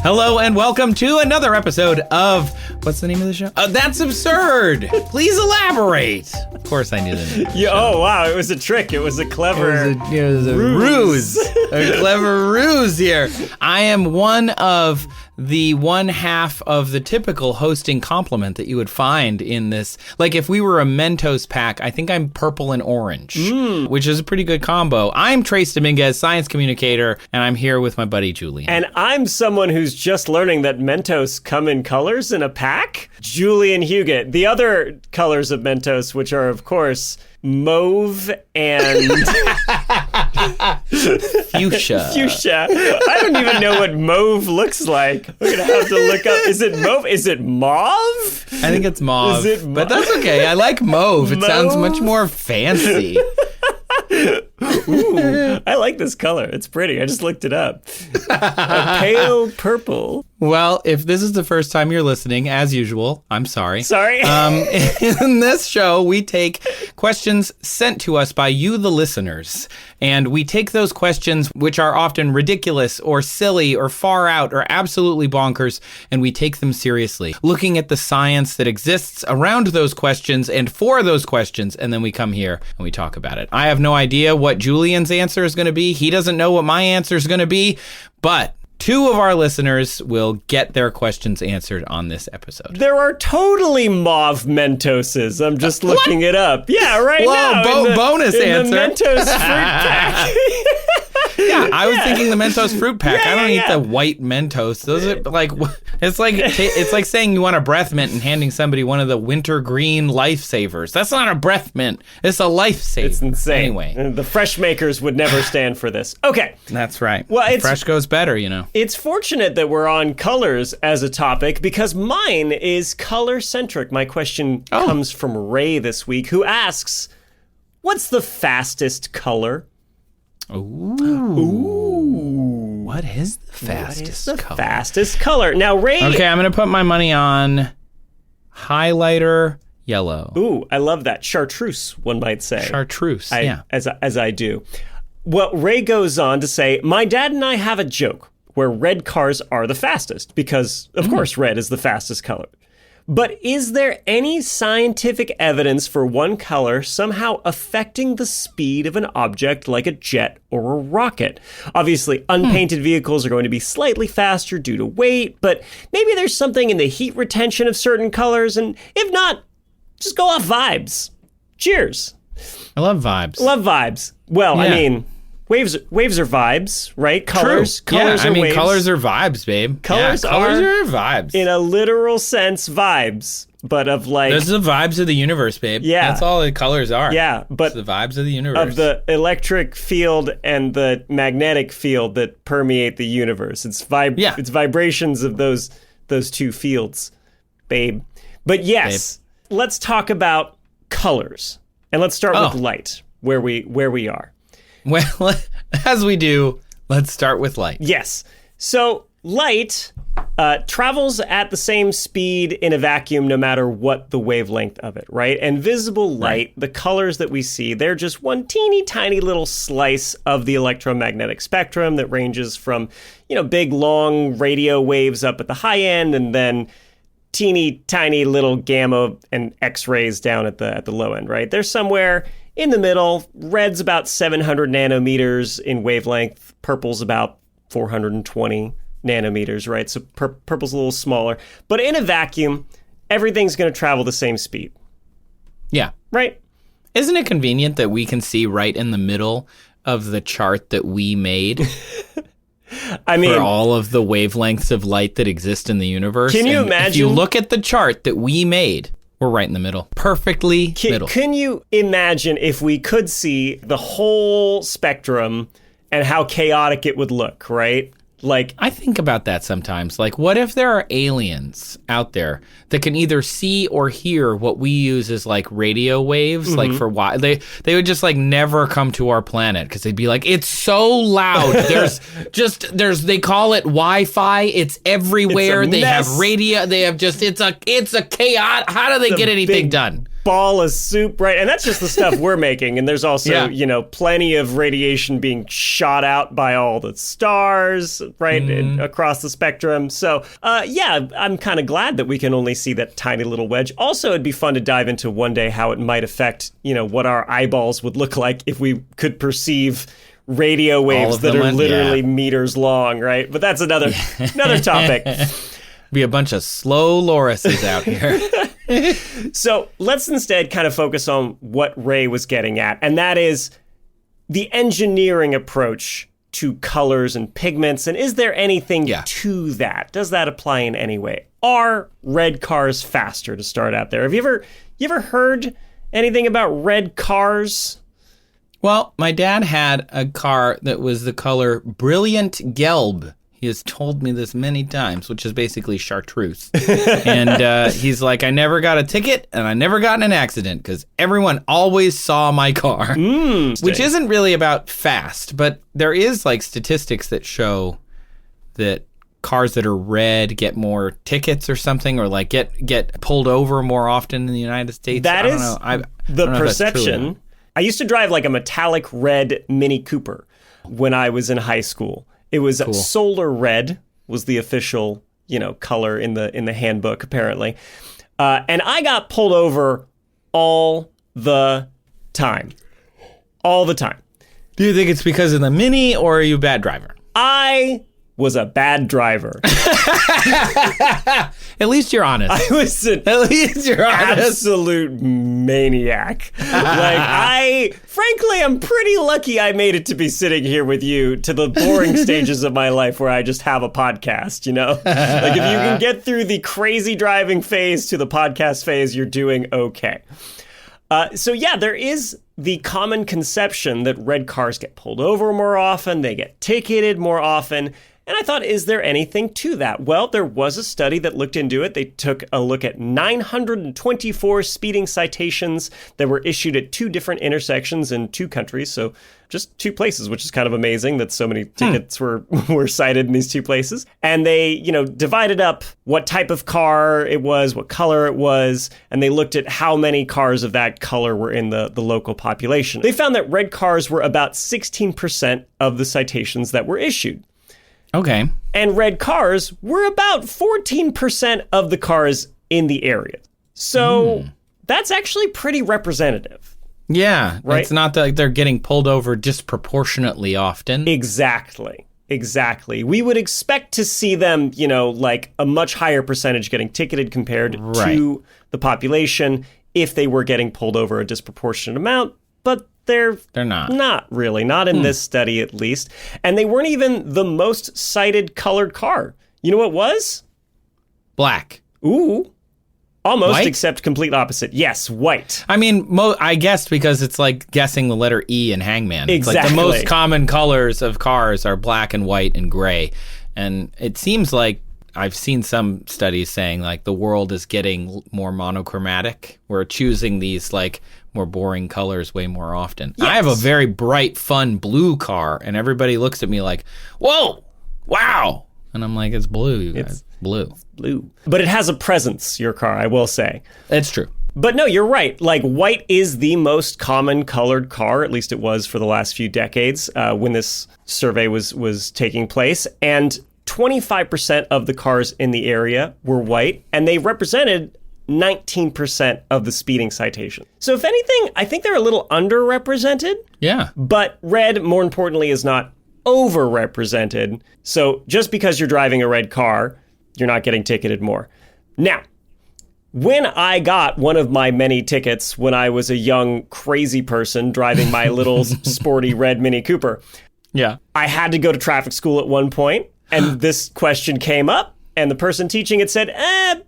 Hello and welcome to another episode of, what's the name of the show? That's Absurd. Please elaborate. Of course I knew the name. Yeah, oh, wow, it was a trick. It was a clever it was a ruse. A clever ruse here. I am one of the one half of the typical hosting compliment that you would find in this. Like if we were a Mentos pack, I think I'm purple and orange, which is a pretty good combo. I'm Trace Dominguez, science communicator, and I'm here with my buddy Julian. And I'm someone who's just learning that Mentos come in colors in a pack. Julian Huguet. The other colors of Mentos, which are, of course, mauve and fuchsia. Fuchsia. I don't even know what mauve looks like. We're gonna have to look up. Is it mauve? Is it mauve? I think it's mauve. Is it but that's okay. I like mauve. It sounds much more fancy. Ooh, I like this color. It's pretty. I just looked it up. A pale purple. Well, if this is the first time you're listening, as usual, I'm sorry. Sorry. In this show, we take questions sent to us by you, the listeners, and we take those questions, which are often ridiculous or silly or far out or absolutely bonkers, and we take them seriously, looking at the science that exists around those questions and for those questions, and then we come here and we talk about it. I have no idea what Julian's answer is going to be. He doesn't know what my answer is going to be, but two of our listeners will get their questions answered on this episode. There are totally mauve Mentoses. I'm just looking it up. Yeah, right now. Bonus answer. The Mentos fruit pack. Yeah, I was thinking the Mentos fruit pack. I don't eat the white Mentos. Those are like, it's like saying you want a breath mint and handing somebody one of the wintergreen lifesavers. That's not a breath mint. It's a lifesaver. It's insane. Anyway, the fresh makers would never stand for this. Okay, that's right. Well, fresh goes better, you know. It's fortunate that we're on colors as a topic because mine is color centric. My question comes from Ray this week, who asks, "What's the fastest color?" Ooh. What is the fastest color? Fastest color. Now, Ray. Okay, I'm going to put my money on highlighter yellow. Ooh, I love that. Chartreuse, one might say. Chartreuse, yeah. As I do. Well, Ray goes on to say, "My dad and I have a joke where red cars are the fastest because, of course, red is the fastest color. But is there any scientific evidence for one color somehow affecting the speed of an object like a jet or a rocket? Obviously, unpainted vehicles are going to be slightly faster due to weight, but maybe there's something in the heat retention of certain colors, and if not, just go off vibes. Cheers." I love vibes. Love vibes. Well, yeah. I mean, waves are vibes, right? Colors. True. Colors are waves. Colors are vibes, babe. Colors are vibes. In a literal sense, vibes. But of like... Those are the vibes of the universe, babe. Yeah. That's all the colors are. Yeah, but... It's the vibes of the universe. Of the electric field and the magnetic field that permeate the universe. It's It's vibrations of those two fields, babe. But yes, let's talk about colors. And let's start with light, where we are. Well, as we do, let's start with light. Yes. So light travels at the same speed in a vacuum no matter what the wavelength of it, right? And visible light, the colors that we see, they're just one teeny tiny little slice of the electromagnetic spectrum that ranges from, big long radio waves up at the high end and then teeny tiny little gamma and X-rays down at the low end, right? They're somewhere in the middle. Red's about 700 nanometers in wavelength. Purple's about 420 nanometers, right? So purple's a little smaller. But in a vacuum, everything's going to travel the same speed. Yeah. Right? Isn't it convenient that we can see right in the middle of the chart that we made? I mean, for all of the wavelengths of light that exist in the universe. Can you imagine? If you look at the chart that we made, we're right in the middle. Perfectly middle. Can you imagine if we could see the whole spectrum and how chaotic it would look, right? Like, I think about that sometimes. Like, what if there are aliens out there that can either see or hear what we use as like radio waves, like for why they would just like never come to our planet because they'd be like, it's so loud. They call it Wi-Fi. It's everywhere. They have radio. They have it's a chaos. How do they get anything done? ball of soup, right? And that's just the stuff we're making. And there's also, Yeah. you know, plenty of radiation being shot out by all the stars, right, across the spectrum. So, yeah, I'm kind of glad that we can only see that tiny little wedge. Also, it'd be fun to dive into one day how it might affect, you know, what our eyeballs would look like if we could perceive radio waves that are literally meters long, right? But that's another topic. Be a bunch of slow lorises out here. So let's instead kind of focus on what Ray was getting at, and that is the engineering approach to colors and pigments. And is there anything to that? Does that apply in any way? Are red cars faster, to start out there? Have you ever heard anything about red cars? Well, my dad had a car that was the color Brilliant Gelb. He has told me this many times, which is basically chartreuse. And he's like, I never got a ticket and I never got in an accident because everyone always saw my car. Which isn't really about fast, but there is like statistics that show that cars that are red get more tickets or something, or like get pulled over more often in the United States. That is the perception. I used to drive like a metallic red Mini Cooper when I was in high school. It was solar red was the official, you know, color in the handbook, apparently. And I got pulled over all the time. All the time. Do you think it's because of the Mini, or are you a bad driver? I was a bad driver. At least you're honest. I was an absolute maniac. Frankly, I'm pretty lucky I made it to be sitting here with you to the boring stages of my life where I just have a podcast, you know? Like, if you can get through the crazy driving phase to the podcast phase, you're doing okay. So yeah, there is the common conception that red cars get pulled over more often, they get ticketed more often. And I thought, is there anything to that? Well, there was a study that looked into it. They took a look at 924 speeding citations that were issued at 2 different intersections in 2 countries. So just 2 places, which is kind of amazing that so many tickets were cited in these 2 places. And they, you know, divided up what type of car it was, what color it was, and they looked at how many cars of that color were in the local population. They found that red cars were about 16% of the citations that were issued. Okay. And red cars were about 14% of the cars in the area. So that's actually pretty representative. Yeah. Right? It's not that they're getting pulled over disproportionately often. Exactly. We would expect to see them, you know, like a much higher percentage getting ticketed compared to the population if they were getting pulled over a disproportionate amount. But they're not. Not really. Not in this study, at least. And they weren't even the most cited colored car. You know what it was? Black. Ooh. Almost, White? except complete opposite. Yes, white. I mean, I guessed because it's like guessing the letter E in Hangman. Exactly. It's like the most common colors of cars are black and white and gray. And it seems like I've seen some studies saying like the world is getting more monochromatic. We're choosing these like more boring colors way more often. Yes. I have a very bright, fun blue car, and everybody looks at me like, whoa, wow. And I'm like, it's blue, you guys. It's blue. It's blue. But it has a presence, your car, I will say. It's true. But no, you're right. Like, white is the most common colored car, at least it was for the last few decades when this survey was taking place. And 25% of the cars in the area were white, and they represented 19% of the speeding citation. So if anything, I think they're a little underrepresented. Yeah. But red, more importantly, is not overrepresented. So just because you're driving a red car, you're not getting ticketed more. Now, when I got one of my many tickets when I was a young, crazy person driving my little sporty red Mini Cooper, I had to go to traffic school at one point, and this question came up. And the person teaching it said,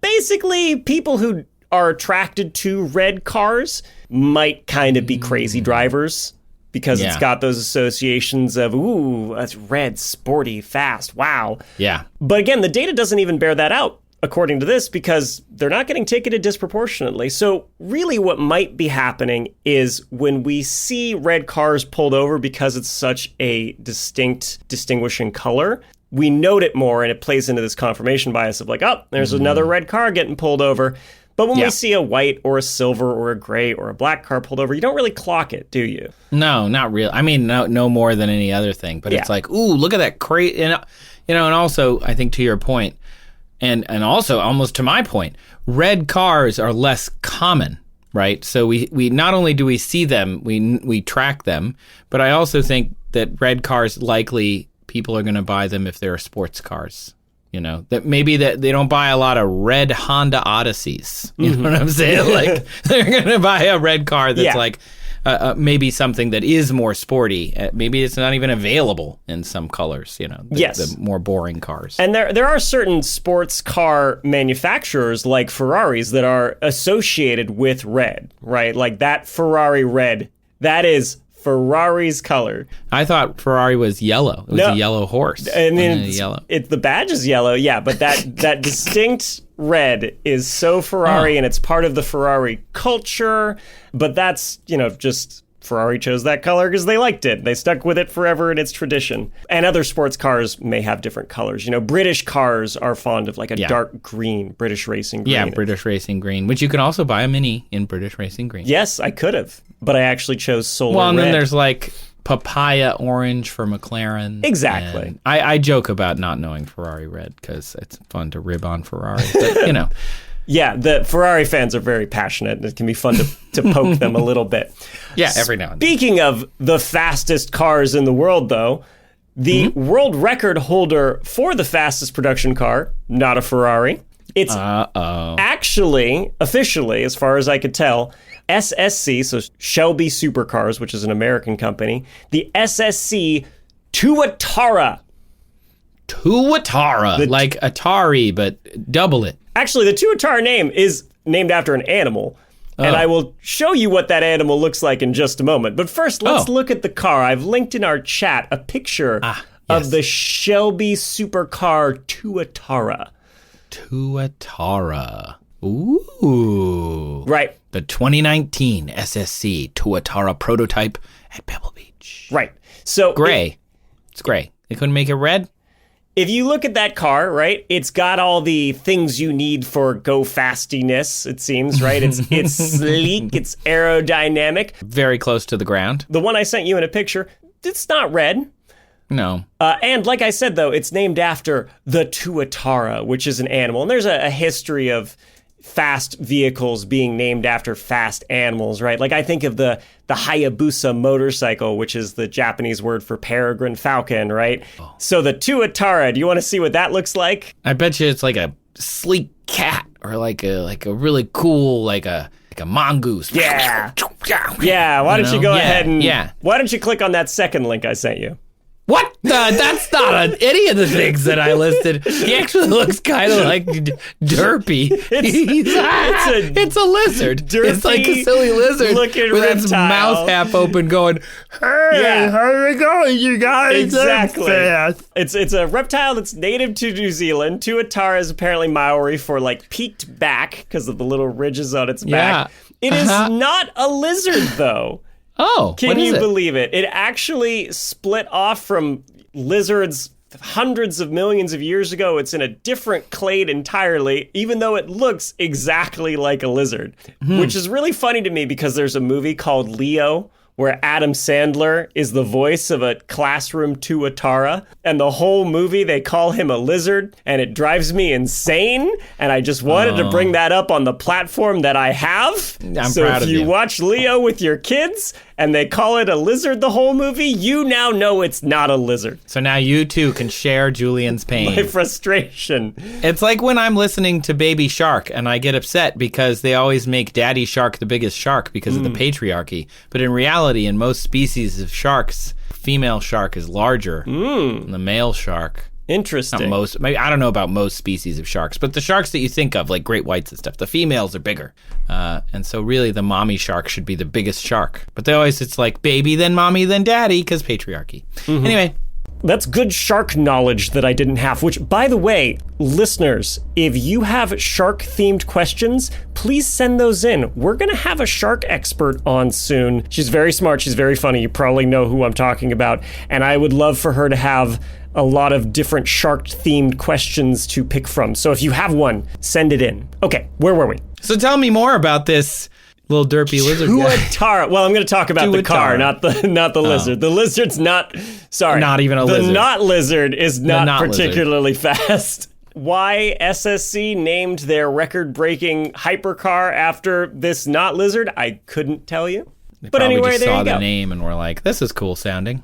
basically, people who are attracted to red cars might kind of be crazy drivers because it's got those associations of, ooh, that's red, sporty, fast, wow. Yeah. But again, the data doesn't even bear that out, according to this, because they're not getting ticketed disproportionately. So really what might be happening is when we see red cars pulled over because it's such a distinct, distinguishing color, we note it more, and it plays into this confirmation bias of like, oh, there's another red car getting pulled over. But when Yeah. we see a white or a silver or a gray or a black car pulled over, you don't really clock it, do you? No, not real. I mean, no more than any other thing. But it's Yeah. like, ooh, look at that crate. And, and also, I think to your point, and also almost to my point, red cars are less common, right? So we not only do we see them, we track them, but I also think that red cars, likely people are going to buy them if they're sports cars. That maybe that they don't buy a lot of red Honda Odysseys. You know what I'm saying? Like they're going to buy a red car that's like maybe something that is more sporty. Maybe it's not even available in some colors, the more boring cars. And there are certain sports car manufacturers like Ferraris that are associated with red, right? Like that Ferrari red, that is Ferrari's color. I thought Ferrari was yellow. It was a yellow horse. And then the badge is yellow, yeah, but that distinct red is so Ferrari and it's part of the Ferrari culture, but that's, just Ferrari chose that color because they liked it. They stuck with it forever in its tradition. And other sports cars may have different colors. British cars are fond of like a dark green, British racing green. Yeah, British racing green, which you can also buy a Mini in British racing green. Yes, I could have, but I actually chose solar Well, and red. then there's like papaya orange for McLaren. Exactly. I joke about not knowing Ferrari red because it's fun to rib on Ferrari, but Yeah, the Ferrari fans are very passionate, and it can be fun to poke them a little bit. Yeah, every now and then. Speaking of the fastest cars in the world, though, the world record holder for the fastest production car, not a Ferrari. It's actually, officially, as far as I could tell, SSC, so Shelby Supercars, which is an American company, the SSC Tuatara. Tuatara, like Atari, but double it. Actually, the Tuatara name is named after an animal, and I will show you what that animal looks like in just a moment. But first, let's look at the car. I've linked in our chat a picture of the Shelby Supercar Tuatara. Tuatara. Ooh. Right. The 2019 SSC Tuatara prototype at Pebble Beach. Right. So gray. It's gray. They couldn't make it red? If you look at that car, right, it's got all the things you need for go-fastiness, it seems, right? It's sleek, it's aerodynamic. Very close to the ground. The one I sent you in a picture, it's not red. No. And like I said, though, it's named after the Tuatara, which is an animal. And there's a history of fast vehicles being named after fast animals, right? Like I think of the Hayabusa motorcycle, which is the Japanese word for peregrine falcon, right? So the Tuatara, do you want to see what that looks like? I bet you it's like a sleek cat or like a really cool like a mongoose. Yeah. Yeah, why don't you go ahead and why don't you click on that second link I sent you? What? That's not on any of the things that I listed. He actually looks kind of like derpy. It's a lizard. Derpy it's like a silly lizard looking with reptile. its mouth half open going, hey, how's it going, you guys? Exactly. It's a reptile that's native to New Zealand. Tuatara is apparently Maori for like peaked back because of the little ridges on its back. It is not a lizard, though. Oh, Can you believe it? It actually split off from lizards hundreds of millions of years ago. It's in a different clade entirely, even though it looks exactly like a lizard, which is really funny to me because there's a movie called Leo where Adam Sandler is the voice of a classroom Tuatara, and the whole movie they call him a lizard, and it drives me insane, and I just wanted to bring that up on the platform that I have. I'm proud of you. So if you watch Leo with your kids and they call it a lizard the whole movie, you now know it's not a lizard. So now you too can share Julian's pain. My frustration. It's like when I'm listening to Baby Shark and I get upset because they always make Daddy Shark the biggest shark because of the patriarchy. But in reality, in most species of sharks, female shark is larger than the male shark. Interesting. Not most, maybe, I don't know about most species of sharks, but the sharks that you think of, like great whites and stuff, the females are bigger. And so really the mommy shark should be the biggest shark. But it's like baby, then mommy, then daddy, because patriarchy. Anyway. That's good shark knowledge that I didn't have, which, by the way, listeners, if you have shark-themed questions, please send those in. We're going to have a shark expert on soon. She's very smart. She's very funny. You probably know who I'm talking about. And I would love for her to have a lot of different shark-themed questions to pick from. So if you have one, send it in. Okay, where were we? So tell me more about this little derpy lizard guy. Tuatara. Well, I'm going to talk about the car, not the lizard. The lizard's not even a lizard. The not lizard is not particularly fast. Why SSC named their record-breaking hypercar after this not lizard, I couldn't tell you. But anyway, just there saw you go. The name and were like, this is cool sounding.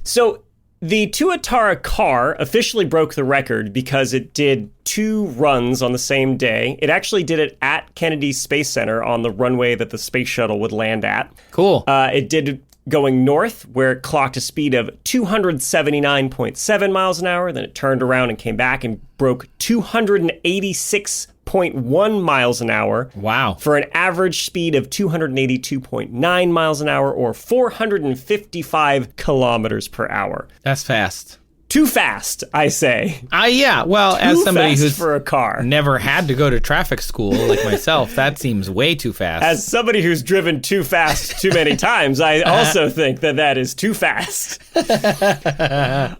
So the Tuatara car officially broke the record because it did 2 runs on the same day. It actually did it at Kennedy Space Center on the runway that the space shuttle would land at. Cool. It did going north, where it clocked a speed of 279.7 miles an hour. Then it turned around and came back and broke 286.1 miles an hour. Wow. For an average speed of 282.9 miles an hour, or 455 kilometers per hour. That's fast. Too fast, I say. Yeah. Well, Too as somebody fast who's for a car. never had to go to traffic school like myself, that seems way too fast. As somebody who's driven too fast too many times, I also think that is too fast.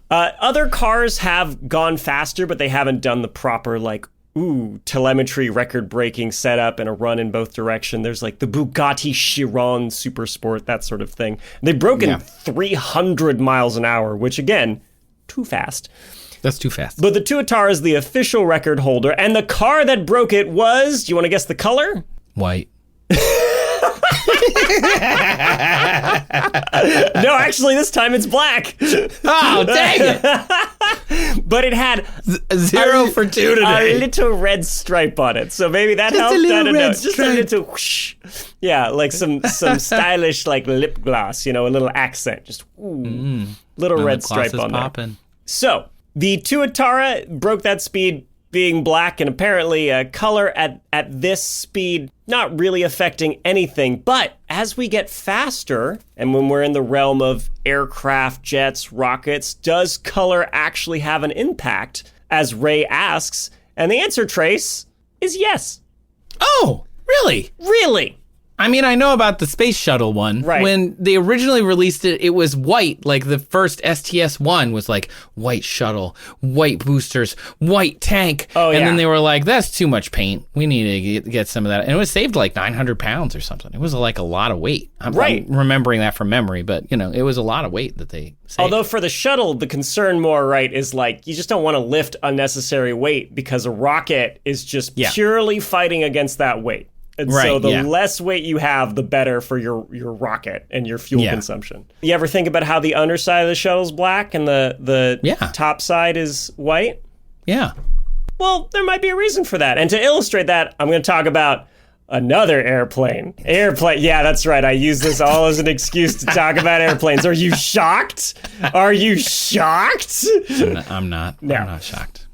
Other cars have gone faster, but they haven't done the proper, telemetry record-breaking setup and a run in both direction. There's like the Bugatti Chiron Supersport, that sort of thing. They've broken 300 miles an hour, which again, too fast. That's too fast. But the Tuatara is the official record holder, and the car that broke it was, do you want to guess the color? White. No, actually, this time it's black. Oh, dang it. But it had 0 for 2 today. A little red stripe on it. So maybe that Just helped. a little I don't know. red Just stripe. a little whoosh. Yeah, like some stylish lip gloss, a little accent. Just little red stripe on there. Poppin'. So the Tuatara broke that speed being black, and apparently color at this speed not really affecting anything. But as we get faster, and when we're in the realm of aircraft, jets, rockets, does color actually have an impact, as Ray asks? And the answer, Trace, is yes. Oh, really? Really? I mean, I know about the space shuttle one. Right. When they originally released it, it was white. Like the first STS-1 was like white shuttle, white boosters, white tank. Oh, yeah. And then they were like, that's too much paint. We need to get some of that. And it was saved like 900 pounds or something. It was like a lot of weight. I'm remembering that from memory, but it was a lot of weight that they saved. Although for the shuttle, the concern more, right, is like you just don't want to lift unnecessary weight because a rocket is just purely fighting against that weight. And so the less weight you have, the better for your rocket and your fuel consumption. You ever think about how the underside of the shuttle's black and the top side is white? Yeah. Well, there might be a reason for that. And to illustrate that, I'm going to talk about another airplane. Yeah, that's right. I use this all as an excuse to talk about airplanes. Are you shocked? Are you shocked? I'm not. No. I'm not shocked.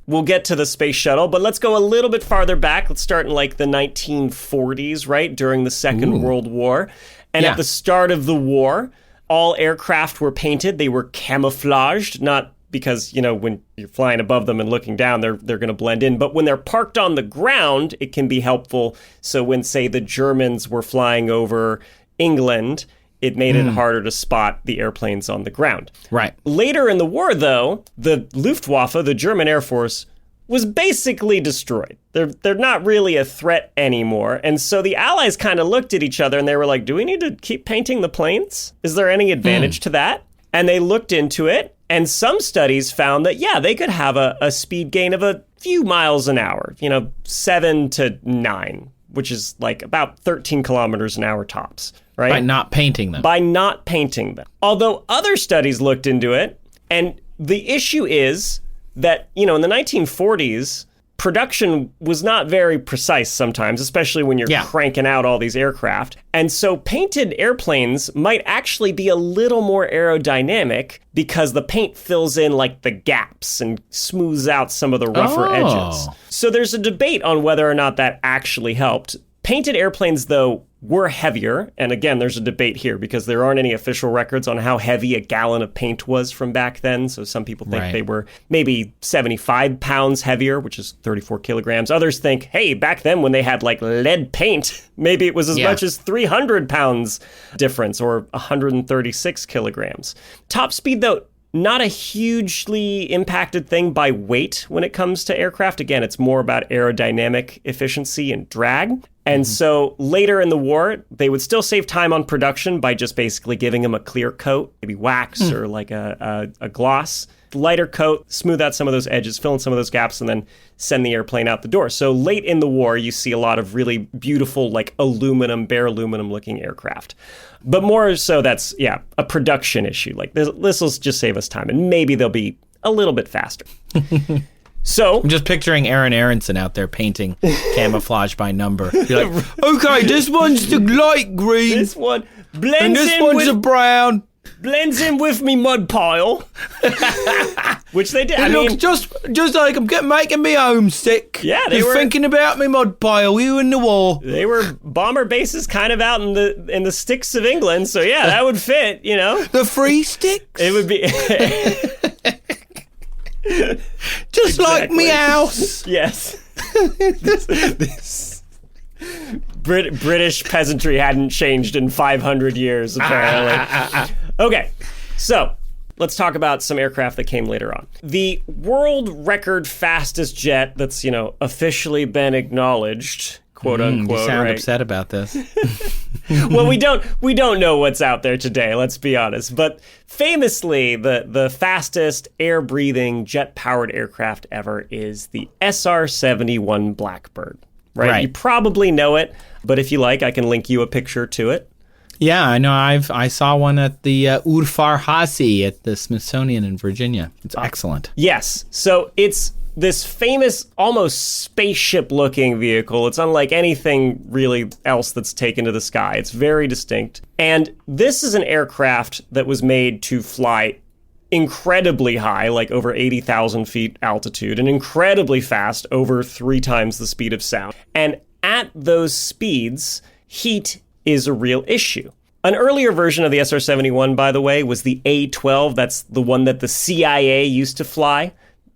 We'll get to the space shuttle, but let's go a little bit farther back. Let's start in like the 1940s, right? During the Second World War. And at the start of the war, all aircraft were painted. They were camouflaged, not because, when you're flying above them and looking down, they're going to blend in. But when they're parked on the ground, it can be helpful. So when, say, the Germans were flying over England, it made it harder to spot the airplanes on the ground. Right. Later in the war, though, the Luftwaffe, the German Air Force, was basically destroyed. They're not really a threat anymore. And so the Allies kind of looked at each other and they were like, do we need to keep painting the planes? Is there any advantage to that? And they looked into it. And some studies found that, they could have a speed gain of a few miles an hour, 7 to 9, which is like about 13 kilometers an hour tops. Right? By not painting them. By not painting them. Although other studies looked into it, and the issue is that, in the 1940s, production was not very precise sometimes, especially when you're cranking out all these aircraft. And so painted airplanes might actually be a little more aerodynamic because the paint fills in like the gaps and smooths out some of the rougher edges. So there's a debate on whether or not that actually helped. Painted airplanes, though, were heavier. And again, there's a debate here because there aren't any official records on how heavy a gallon of paint was from back then. So some people think they were maybe 75 pounds heavier, which is 34 kilograms. Others think, hey, back then when they had like lead paint, maybe it was as much as 300 pounds difference or 136 kilograms. Top speed, though, not a hugely impacted thing by weight when it comes to aircraft. Again, it's more about aerodynamic efficiency and drag. And so later in the war, they would still save time on production by just basically giving them a clear coat, maybe wax or like a gloss. Lighter coat, smooth out some of those edges, fill in some of those gaps, and then send the airplane out the door. So late in the war, you see a lot of really beautiful, like bare aluminum looking aircraft. But more so, that's, a production issue. Like this will just save us time, and maybe they'll be a little bit faster. So I'm just picturing Aaron Aronson out there painting camouflage by number. You're like, okay, this one's the light green. This one blends and this in one's with a brown. Blends in with me mud pile, which they did. It looks just like I'm making me homesick. Yeah, they were thinking about me mud pile. We were in the war. They were bomber bases, kind of out in the sticks of England. So yeah, that would fit. The free sticks. It would be just like me house. Yes. This British peasantry hadn't changed in 500 years, apparently. Okay, so let's talk about some aircraft that came later on. The world record fastest jet that's, officially been acknowledged, quote unquote. You sound upset about this. Well, we don't know what's out there today, let's be honest. But famously, the fastest air-breathing, jet-powered aircraft ever is the SR-71 Blackbird. Right? You probably know it, but if you like, I can link you a picture to it. Yeah, I know. I saw one at the Urfar Hazy at the Smithsonian in Virginia. It's excellent. Yes. So it's this famous, almost spaceship-looking vehicle. It's unlike anything really else that's taken to the sky. It's very distinct. And this is an aircraft that was made to fly incredibly high, like over 80,000 feet altitude, and incredibly fast, over 3 times the speed of sound. And at those speeds, heat is a real issue. An earlier version of the SR-71, by the way, was the A-12. That's the one that the CIA used to fly.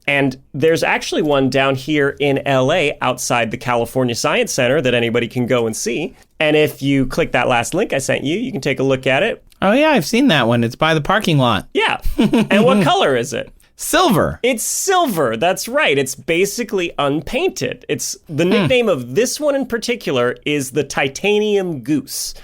And there's actually one down here in LA outside the California Science Center that anybody can go and see. And if you click that last link I sent you, you can take a look at it. Oh, yeah, I've seen that one. It's by the parking lot. Yeah. And what color is it? Silver. It's silver. That's right. It's basically unpainted. It's the nickname of this one in particular is the Titanium Goose.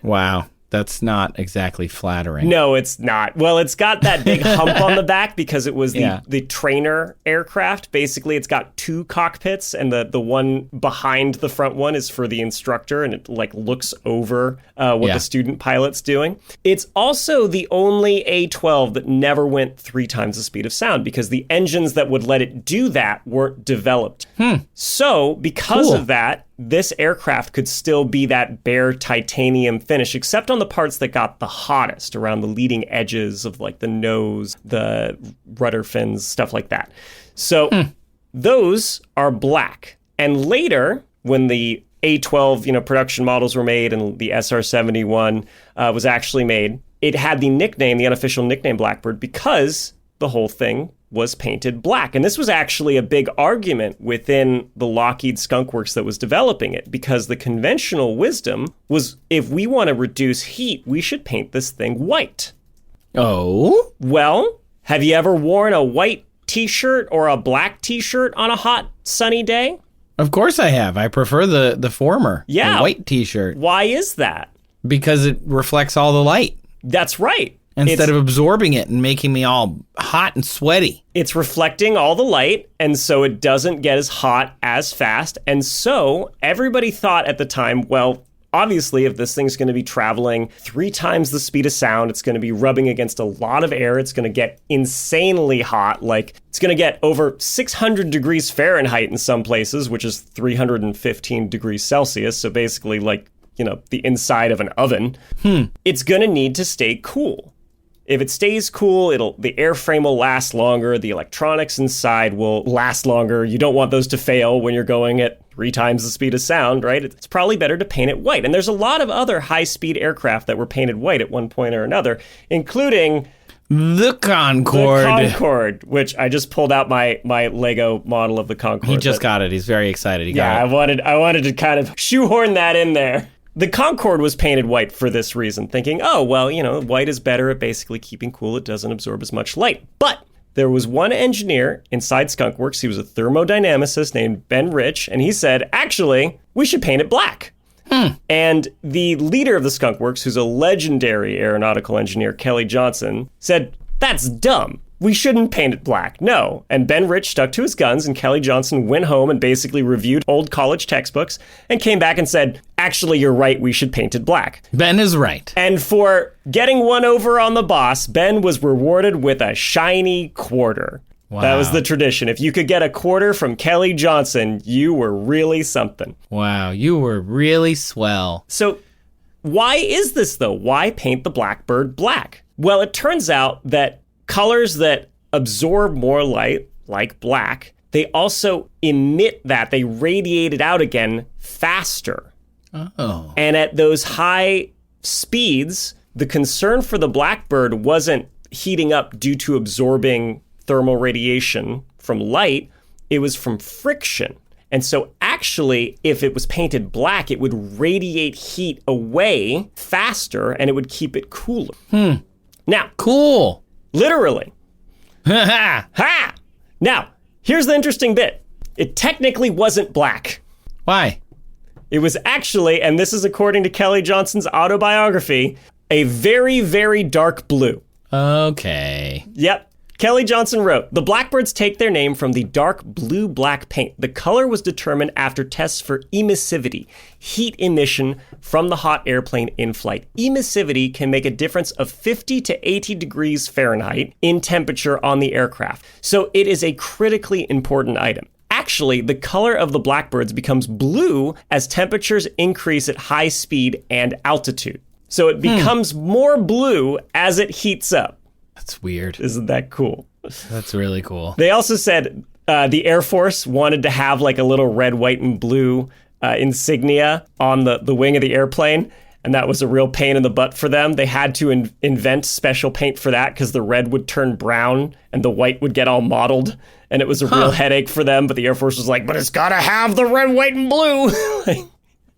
Wow. That's not exactly flattering. No, it's not. Well, it's got that big hump on the back because it was the trainer aircraft. Basically, it's got 2 cockpits, and the one behind the front one is for the instructor, and it looks over what the student pilot's doing. It's also the only A-12 that never went 3 times the speed of sound because the engines that would let it do that weren't developed. So, because of that, this aircraft could still be that bare titanium finish, except on the parts that got the hottest, around the leading edges of the nose, the rudder fins, stuff like that. So those are black. And later, when the A-12 production models were made and the SR-71 was actually made, it had the unofficial nickname Blackbird because the whole thing was painted black. And this was actually a big argument within the Lockheed Skunk Works that was developing it, because the conventional wisdom was, if we want to reduce heat, we should paint this thing white. Oh? Well, have you ever worn a white t-shirt or a black t-shirt on a hot, sunny day? Of course I have. I prefer the former. Yeah. The white t-shirt. Why is that? Because it reflects all the light. That's right. Instead of absorbing it and making me all hot and sweaty. It's reflecting all the light, and so it doesn't get as hot as fast. And so everybody thought at the time, well, obviously, if this thing's going to be traveling 3 times the speed of sound, it's going to be rubbing against a lot of air. It's going to get insanely hot. It's going to get over 600 degrees Fahrenheit in some places, which is 315 degrees Celsius. So basically, the inside of an oven. It's going to need to stay cool. If it stays cool, the airframe will last longer. The electronics inside will last longer. You don't want those to fail when you're going at 3 times the speed of sound, right? It's probably better to paint it white. And there's a lot of other high-speed aircraft that were painted white at one point or another, including the Concorde. The Concorde, which I just pulled out my Lego model of the Concorde. He just got it. He's very excited. He got it. I wanted to kind of shoehorn that in there. The Concorde was painted white for this reason, thinking, oh, well, white is better at basically keeping cool. It doesn't absorb as much light. But there was one engineer inside Skunk Works. He was a thermodynamicist named Ben Rich, and he said, actually, we should paint it black. And the leader of the Skunk Works, who's a legendary aeronautical engineer, Kelly Johnson, said, that's dumb. We shouldn't paint it black. No. And Ben Rich stuck to his guns, and Kelly Johnson went home and basically reviewed old college textbooks and came back and said, actually, you're right. We should paint it black. Ben is right. And for getting one over on the boss, Ben was rewarded with a shiny quarter. Wow. That was the tradition. If you could get a quarter from Kelly Johnson, you were really something. Wow, you were really swell. So why is this, though? Why paint the Blackbird black? Well, it turns out that colors that absorb more light, like black, they also emit that. They radiate it out again faster. Oh. And at those high speeds, the concern for the Blackbird wasn't heating up due to absorbing thermal radiation from light. It was from friction. And so actually, if it was painted black, it would radiate heat away faster and it would keep it cooler. Now, cool. Literally. Ha! Now, here's the interesting bit. It technically wasn't black. Why? It was actually, and this is according to Kelly Johnson's autobiography, a very, very dark blue. Okay. Yep. Kelly Johnson wrote, the Blackbirds take their name from the dark blue-black paint. The color was determined after tests for emissivity, heat emission from the hot airplane in flight. Emissivity can make a difference of 50 to 80 degrees Fahrenheit in temperature on the aircraft. So it is a critically important item. Actually, the color of the Blackbirds becomes blue as temperatures increase at high speed and altitude. So it becomes more blue as it heats up. That's weird. Isn't that cool? That's really cool. They also said the Air Force wanted to have like a little red, white, and blue insignia on the wing of the airplane. And that was a real pain in the butt for them. They had to invent special paint for that because the red would turn brown and the white would get all mottled. And it was a real headache for them. But the Air Force was like, but it's got to have the red, white, and blue.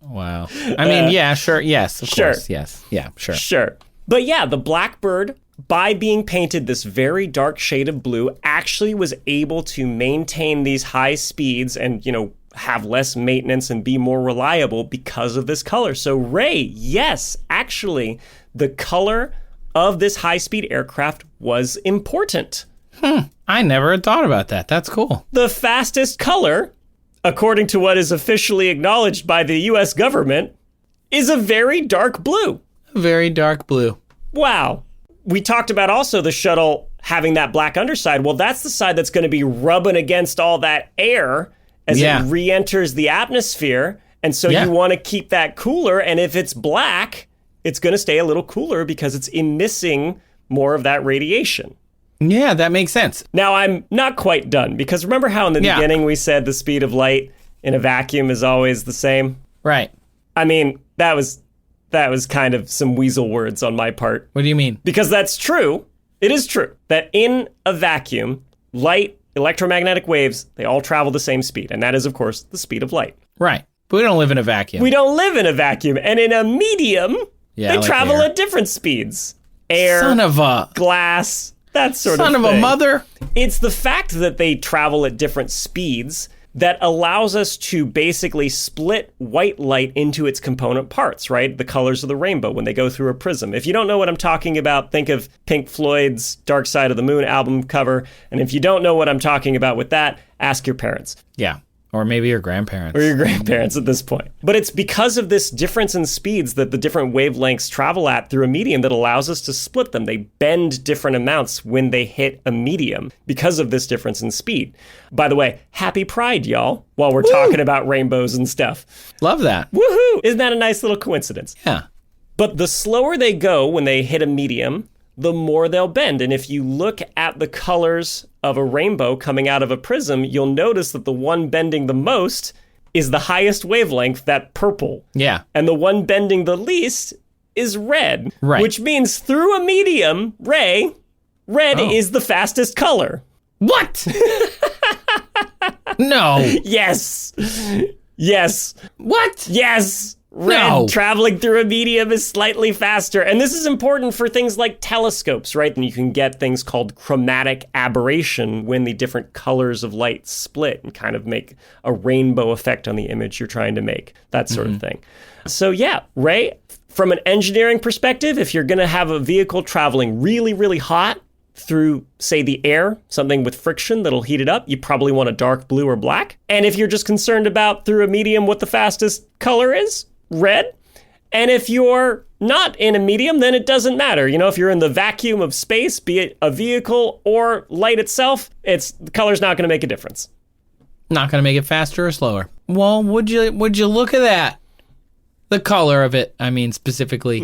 Wow. I mean, yeah, sure. Yes, of course. Yes. Yeah, sure. Sure. But yeah, the Blackbird, by being painted this very dark shade of blue, actually was able to maintain these high speeds and, have less maintenance and be more reliable because of this color. So Ray, yes, actually, the color of this high-speed aircraft was important. I never had thought about that. That's cool. The fastest color, according to what is officially acknowledged by the U.S. government, is a very dark blue. A very dark blue. Wow. We talked about also the shuttle having that black underside. Well, that's the side that's going to be rubbing against all that air as it re-enters the atmosphere. And so you want to keep that cooler. And if it's black, it's going to stay a little cooler because it's emitting more of that radiation. Yeah, that makes sense. Now, I'm not quite done because remember how in the beginning we said the speed of light in a vacuum is always the same? Right. I mean, that was kind of some weasel words on my part. What do you mean? Because that's true. It is true that in a vacuum, light, electromagnetic waves, they all travel the same speed. And that is, of course, the speed of light. Right. But we don't live in a vacuum. We don't live in a vacuum. And in a medium, they like travel air. at different speeds. Air, Son of a... glass, that sort of thing. Son of a mother. It's the fact that they travel at different speeds that allows us to basically split white light into its component parts, right? The colors of the rainbow when they go through a prism. If you don't know what I'm talking about, think of Pink Floyd's Dark Side of the Moon album cover. And if you don't know what I'm talking about with that, ask your parents. Yeah. Or maybe your grandparents. Or your grandparents at this point. But it's because of this difference in speeds that the different wavelengths travel at through a medium that allows us to split them. They bend different amounts when they hit a medium because of this difference in speed. By the way, happy Pride, y'all, while we're talking about rainbows and stuff. Love that. Woohoo! Isn't that a nice little coincidence? Yeah. But the slower they go when they hit a medium, the more they'll bend. And if you look at the colors of a rainbow coming out of a prism, you'll notice that the one bending the most is the highest wavelength, that purple. Yeah. And the one bending the least is red. Right. Which means through a medium, red is the fastest color. What? No. Yes. Yes. What? Yes. No. Traveling through a medium is slightly faster. And this is important for things like telescopes, right? And you can get things called chromatic aberration when the different colors of light split and kind of make a rainbow effect on the image you're trying to make, that sort of thing. So yeah, Ray, from an engineering perspective, if you're going to have a vehicle traveling really, really hot through, say, the air, something with friction that'll heat it up, you probably want a dark blue or black. And if you're just concerned about through a medium what the fastest color is, red. And if you're not in a medium, then it doesn't matter. You know, if you're in the vacuum of space, be it a vehicle or light itself, the color's not going to make a difference. Not going to make it faster or slower. Well, would you look at that? The color of it, I mean, specifically.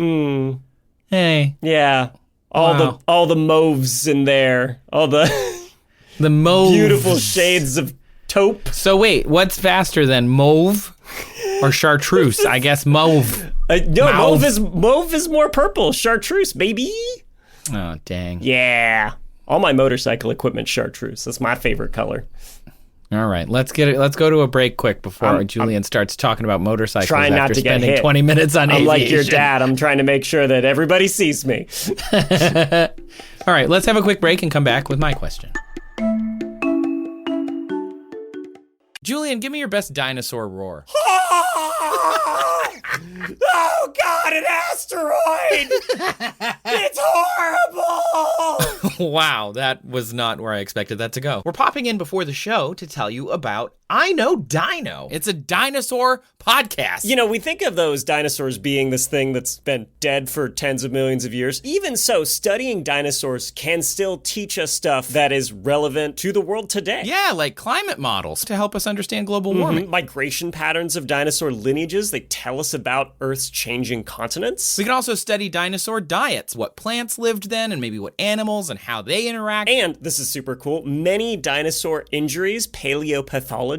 Hey. Yeah. All the mauves in there. All the mauve. Beautiful shades of taupe. So wait, what's faster than mauve or chartreuse? I guess mauve. No, mauve is more purple. Chartreuse, baby. Oh, dang. Yeah. All my motorcycle equipment chartreuse. That's my favorite color. All right, let's go to a break quick before Julian starts talking about motorcycles trying not after to get spending hit. 20 minutes on aviation. I'm like your dad. I'm trying to make sure that everybody sees me. All right, let's have a quick break and come back with my question. Julian, give me your best dinosaur roar. Oh, God, an asteroid! It's horrible! Wow, that was not where I expected that to go. We're popping in before the show to tell you about I Know Dino. It's a dinosaur podcast. You know, we think of those dinosaurs being this thing that's been dead for tens of millions of years. Even so, studying dinosaurs can still teach us stuff that is relevant to the world today. Yeah, like climate models to help us understand global warming. Migration patterns of dinosaur lineages, they tell us about Earth's changing continents. We can also study dinosaur diets, what plants lived then and maybe what animals and how they interact. And, this is super cool, many dinosaur injuries, paleopathologies,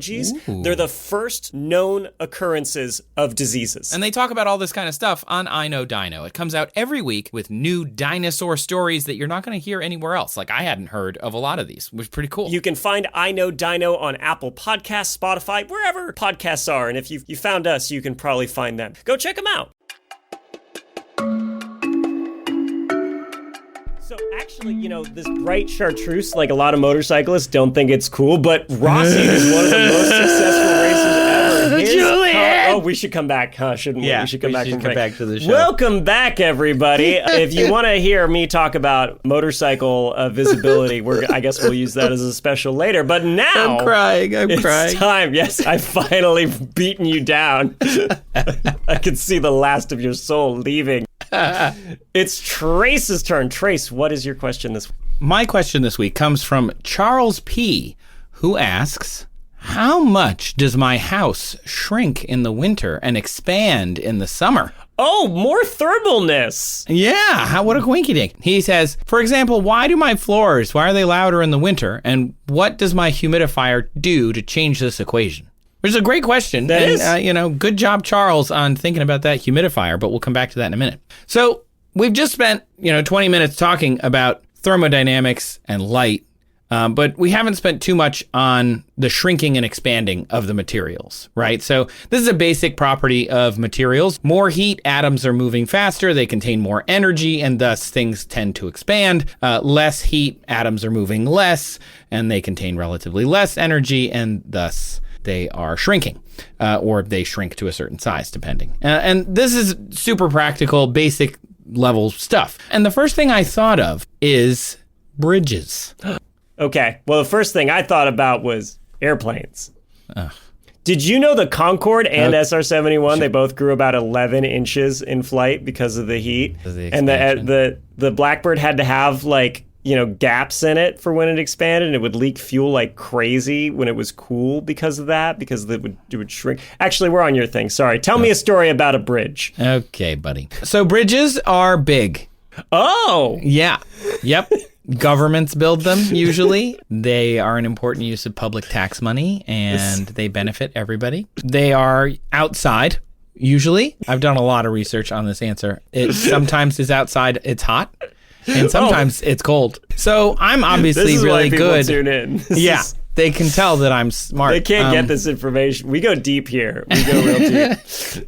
they're the first known occurrences of diseases. And they talk about all this kind of stuff on I Know Dino. It comes out every week with new dinosaur stories that you're not going to hear anywhere else. Like, I hadn't heard of a lot of these, which is pretty cool. You can find I Know Dino on Apple Podcasts, Spotify, wherever podcasts are. And if you found us, you can probably find them. Go check them out. So actually, you know, this bright chartreuse, like a lot of motorcyclists don't think it's cool, but Rossi is one of the most successful racers ever. Julian! We should come back, huh? Shouldn't we? Yeah, we should come back to the show. Welcome back, everybody. If you want to hear me talk about motorcycle visibility, I guess we'll use that as a special later. But now... I'm crying. It's time. Yes, I've finally beaten you down. I can see the last of your soul leaving. It's Trace's turn. Trace, what is your question this week? My question this week comes from Charles P., who asks, how much does my house shrink in the winter and expand in the summer? Oh, more thermalness. Yeah, what a quinky dink. He says, for example, why are they louder in the winter? And what does my humidifier do to change this equation? Which is a great question. That is. Good job, Charles, on thinking about that humidifier, but we'll come back to that in a minute. So we've just spent, 20 minutes talking about thermodynamics and light, but we haven't spent too much on the shrinking and expanding of the materials, right? So this is a basic property of materials. More heat, atoms are moving faster, they contain more energy, and thus things tend to expand. Less heat, atoms are moving less, and they contain relatively less energy, and thus they are shrinking, or they shrink to a certain size, depending. And this is super practical, basic level stuff. And the first thing I thought of is bridges. Okay, well, the first thing I thought about was airplanes. Did you know the Concorde and SR-71, they both grew about 11 inches in flight because of the heat? And the Blackbird had to have, gaps in it for when it expanded, and it would leak fuel like crazy when it was cool because of that, because it would shrink. Actually, we're on your thing. Sorry. Tell me a story about a bridge. Okay, buddy. So bridges are big. Oh! Yeah. Yep. Governments build them, usually. They are an important use of public tax money, and they benefit everybody. They are outside, usually. I've done a lot of research on this answer. It sometimes is outside, it's hot. And sometimes it's cold. So I'm obviously this is really why good. Tune in. Yeah. They can tell that I'm smart. They can't get this information. We go deep here. We go real deep.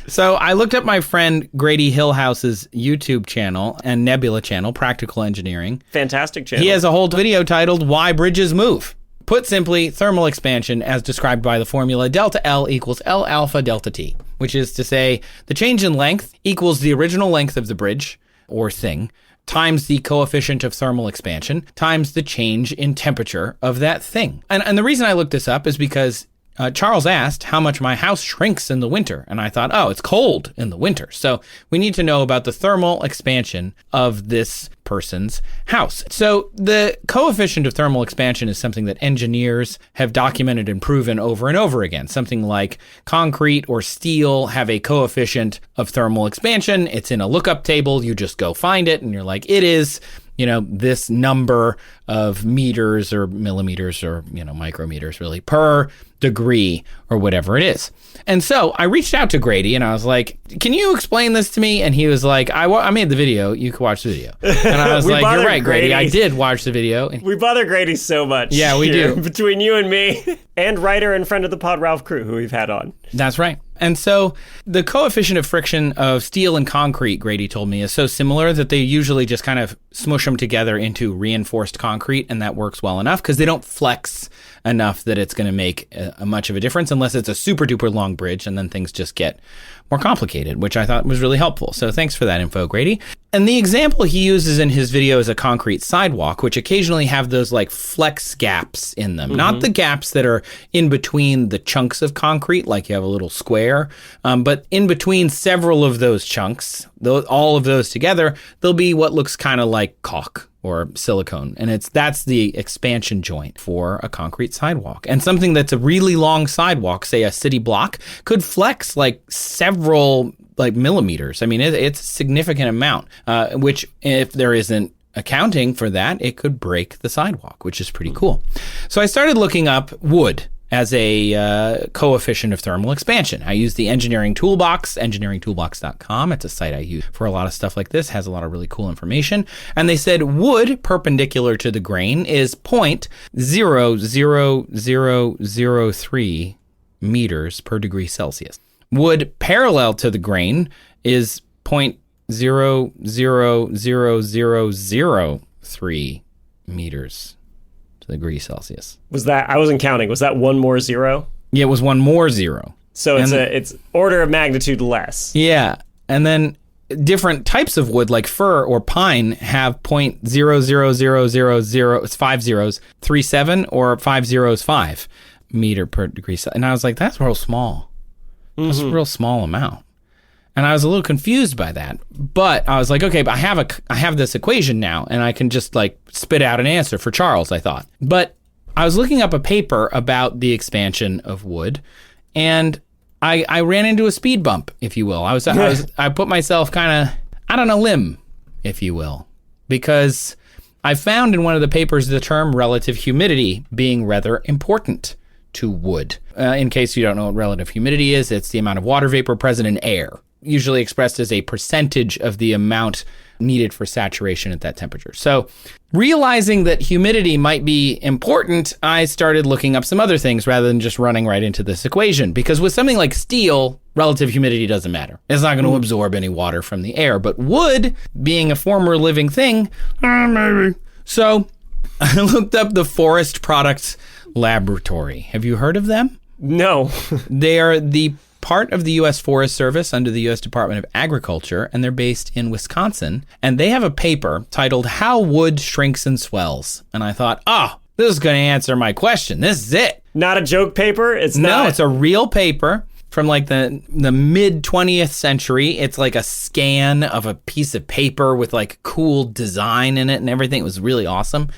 So I looked up my friend Grady Hillhouse's YouTube channel and Nebula channel, Practical Engineering. Fantastic channel. He has a whole video titled Why Bridges Move. Put simply, thermal expansion as described by the formula delta L equals L alpha delta T, which is to say the change in length equals the original length of the bridge or thing times the coefficient of thermal expansion times the change in temperature of that thing. And the reason I looked this up is because Charles asked how much my house shrinks in the winter. And I thought, oh, it's cold in the winter. So we need to know about the thermal expansion of this person's house. So the coefficient of thermal expansion is something that engineers have documented and proven over and over again. Something like concrete or steel have a coefficient of thermal expansion. It's in a lookup table. You just go find it and you're like, it is, this number of meters or millimeters or, micrometers really per degree or whatever it is. And so I reached out to Grady and I was like, can you explain this to me? And he was like, I made the video. You can watch the video. And I was like, you're right, Grady. I did watch the video. We bother Grady so much. Yeah, we do. Between you and me and writer and friend of the pod, Ralph Crew, who we've had on. That's right. And so the coefficient of friction of steel and concrete, Grady told me, is so similar that they usually just kind of smush them together into reinforced concrete, and that works well enough because they don't flex enough that it's going to make much of a difference unless it's a super duper long bridge, and then things just get more complicated, which I thought was really helpful. So thanks for that info, Grady. And the example he uses in his video is a concrete sidewalk, which occasionally have those like flex gaps in them. Mm-hmm. Not the gaps that are in between the chunks of concrete, like you have a little square, but in between several of those chunks, all of those together, there'll be what looks kind of like caulk or silicone. And that's the expansion joint for a concrete sidewalk. And something that's a really long sidewalk, say a city block, could flex like several millimeters. I mean, it's a significant amount, which if there isn't accounting for that, it could break the sidewalk, which is pretty cool. So I started looking up wood as a coefficient of thermal expansion. I used the engineering toolbox, engineeringtoolbox.com. It's a site I use for a lot of stuff like this, has a lot of really cool information. And they said wood perpendicular to the grain is 0.00003 meters per degree Celsius. Wood parallel to the grain is 0.00003 meters to the degree Celsius. Was that, I wasn't counting, was that one more zero? Yeah, it was one more zero. So it's order of magnitude less. Yeah. And then different types of wood like fir or pine have 0.00000, it's 5 zeros, 37 or 5 zeros 5 meter per degree Celsius. And I was like, that's real small. That's a real small amount. And I was a little confused by that. But I was like, okay, but I have this equation now, and I can just like spit out an answer for Charles, I thought. But I was looking up a paper about the expansion of wood, and I ran into a speed bump, if you will. I put myself kind of out on a limb, if you will, because I found in one of the papers the term relative humidity being rather important to wood. In case you don't know what relative humidity is, it's the amount of water vapor present in air, usually expressed as a percentage of the amount needed for saturation at that temperature. So realizing that humidity might be important, I started looking up some other things rather than just running right into this equation. Because with something like steel, relative humidity doesn't matter. It's not going to absorb any water from the air. But wood, being a former living thing, maybe. So I looked up the Forest Products Laboratory. Have you heard of them? No. They are the part of the U.S. Forest Service under the U.S. Department of Agriculture, and they're based in Wisconsin. And they have a paper titled How Wood Shrinks and Swells. And I thought, this is going to answer my question. This is it. Not a joke paper? It's a real paper from like the mid 20th century. It's like a scan of a piece of paper with like cool design in it and everything. It was really awesome.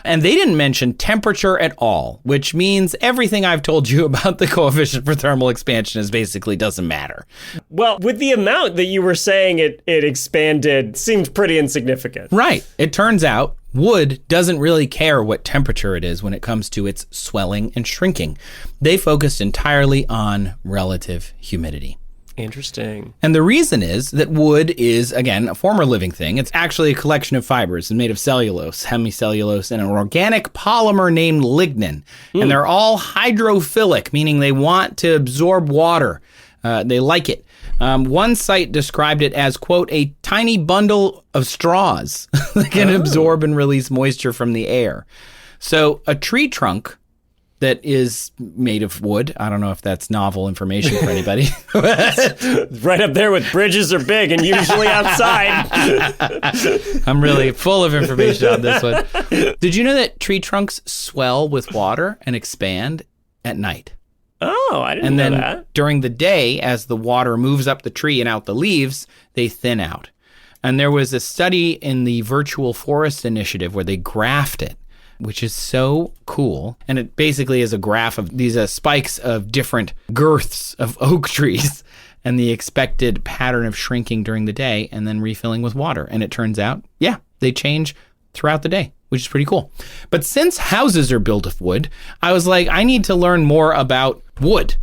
And they didn't mention temperature at all, which means everything I've told you about the coefficient for thermal expansion is basically doesn't matter. Well, with the amount that you were saying it expanded seemed pretty insignificant. Right. It turns out wood doesn't really care what temperature it is when it comes to its swelling and shrinking. They focused entirely on relative humidity. Interesting. And the reason is that wood is, again, a former living thing. It's actually a collection of fibers made of cellulose, hemicellulose, and an organic polymer named lignin. And they're all hydrophilic, meaning they want to absorb water. They like it. One site described it as, quote, a tiny bundle of straws that can absorb and release moisture from the air. So a tree trunk that is made of wood. I don't know if that's novel information for anybody. Right up there with bridges are big and usually outside. I'm really full of information on this one. Did you know that tree trunks swell with water and expand at night? Oh, I didn't know that. And then during the day, as the water moves up the tree and out the leaves, they thin out. And there was a study in the Virtual Forest Initiative where they graphed it, which is so cool. And it basically is a graph of these spikes of different girths of oak trees and the expected pattern of shrinking during the day and then refilling with water. And it turns out, yeah, they change throughout the day, which is pretty cool. But since houses are built of wood, I was like, I need to learn more about wood.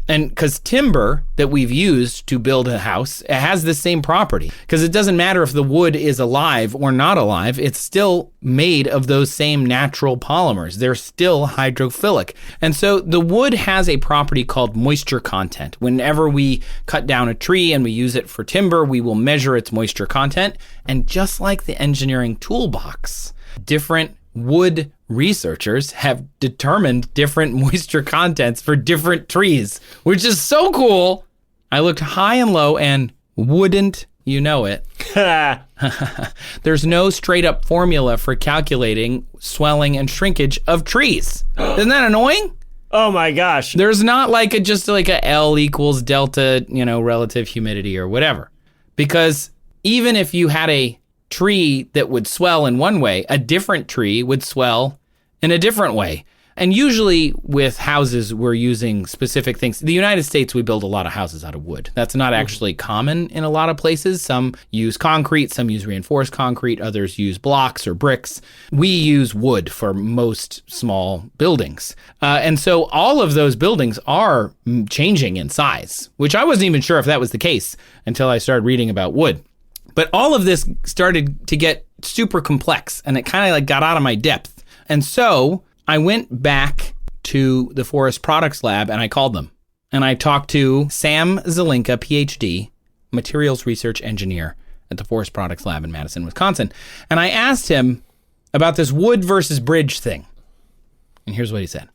And because timber that we've used to build a house, it has the same property. Because it doesn't matter if the wood is alive or not alive, it's still made of those same natural polymers. They're still hydrophilic. And so the wood has a property called moisture content. Whenever we cut down a tree and we use it for timber, we will measure its moisture content. And just like the engineering toolbox, different wood researchers have determined different moisture contents for different trees, which is so cool. I looked high and low and wouldn't you know it, there's no straight up formula for calculating swelling and shrinkage of trees. Isn't that annoying? Oh my gosh. There's not like just like a L equals delta, relative humidity or whatever. Because even if you had a tree that would swell in one way, a different tree would swell in a different way. And usually with houses, we're using specific things. In the United States, we build a lot of houses out of wood. That's not actually common in a lot of places. Some use concrete, some use reinforced concrete, others use blocks or bricks. We use wood for most small buildings. And so all of those buildings are changing in size, which I wasn't even sure if that was the case until I started reading about wood. But all of this started to get super complex, and it kind of like got out of my depth. And so I went back to the Forest Products Lab and I called them. And I talked to Sam Zelinka, PhD, materials research engineer at the Forest Products Lab in Madison, Wisconsin. And I asked him about this wood versus bridge thing. And here's what he said.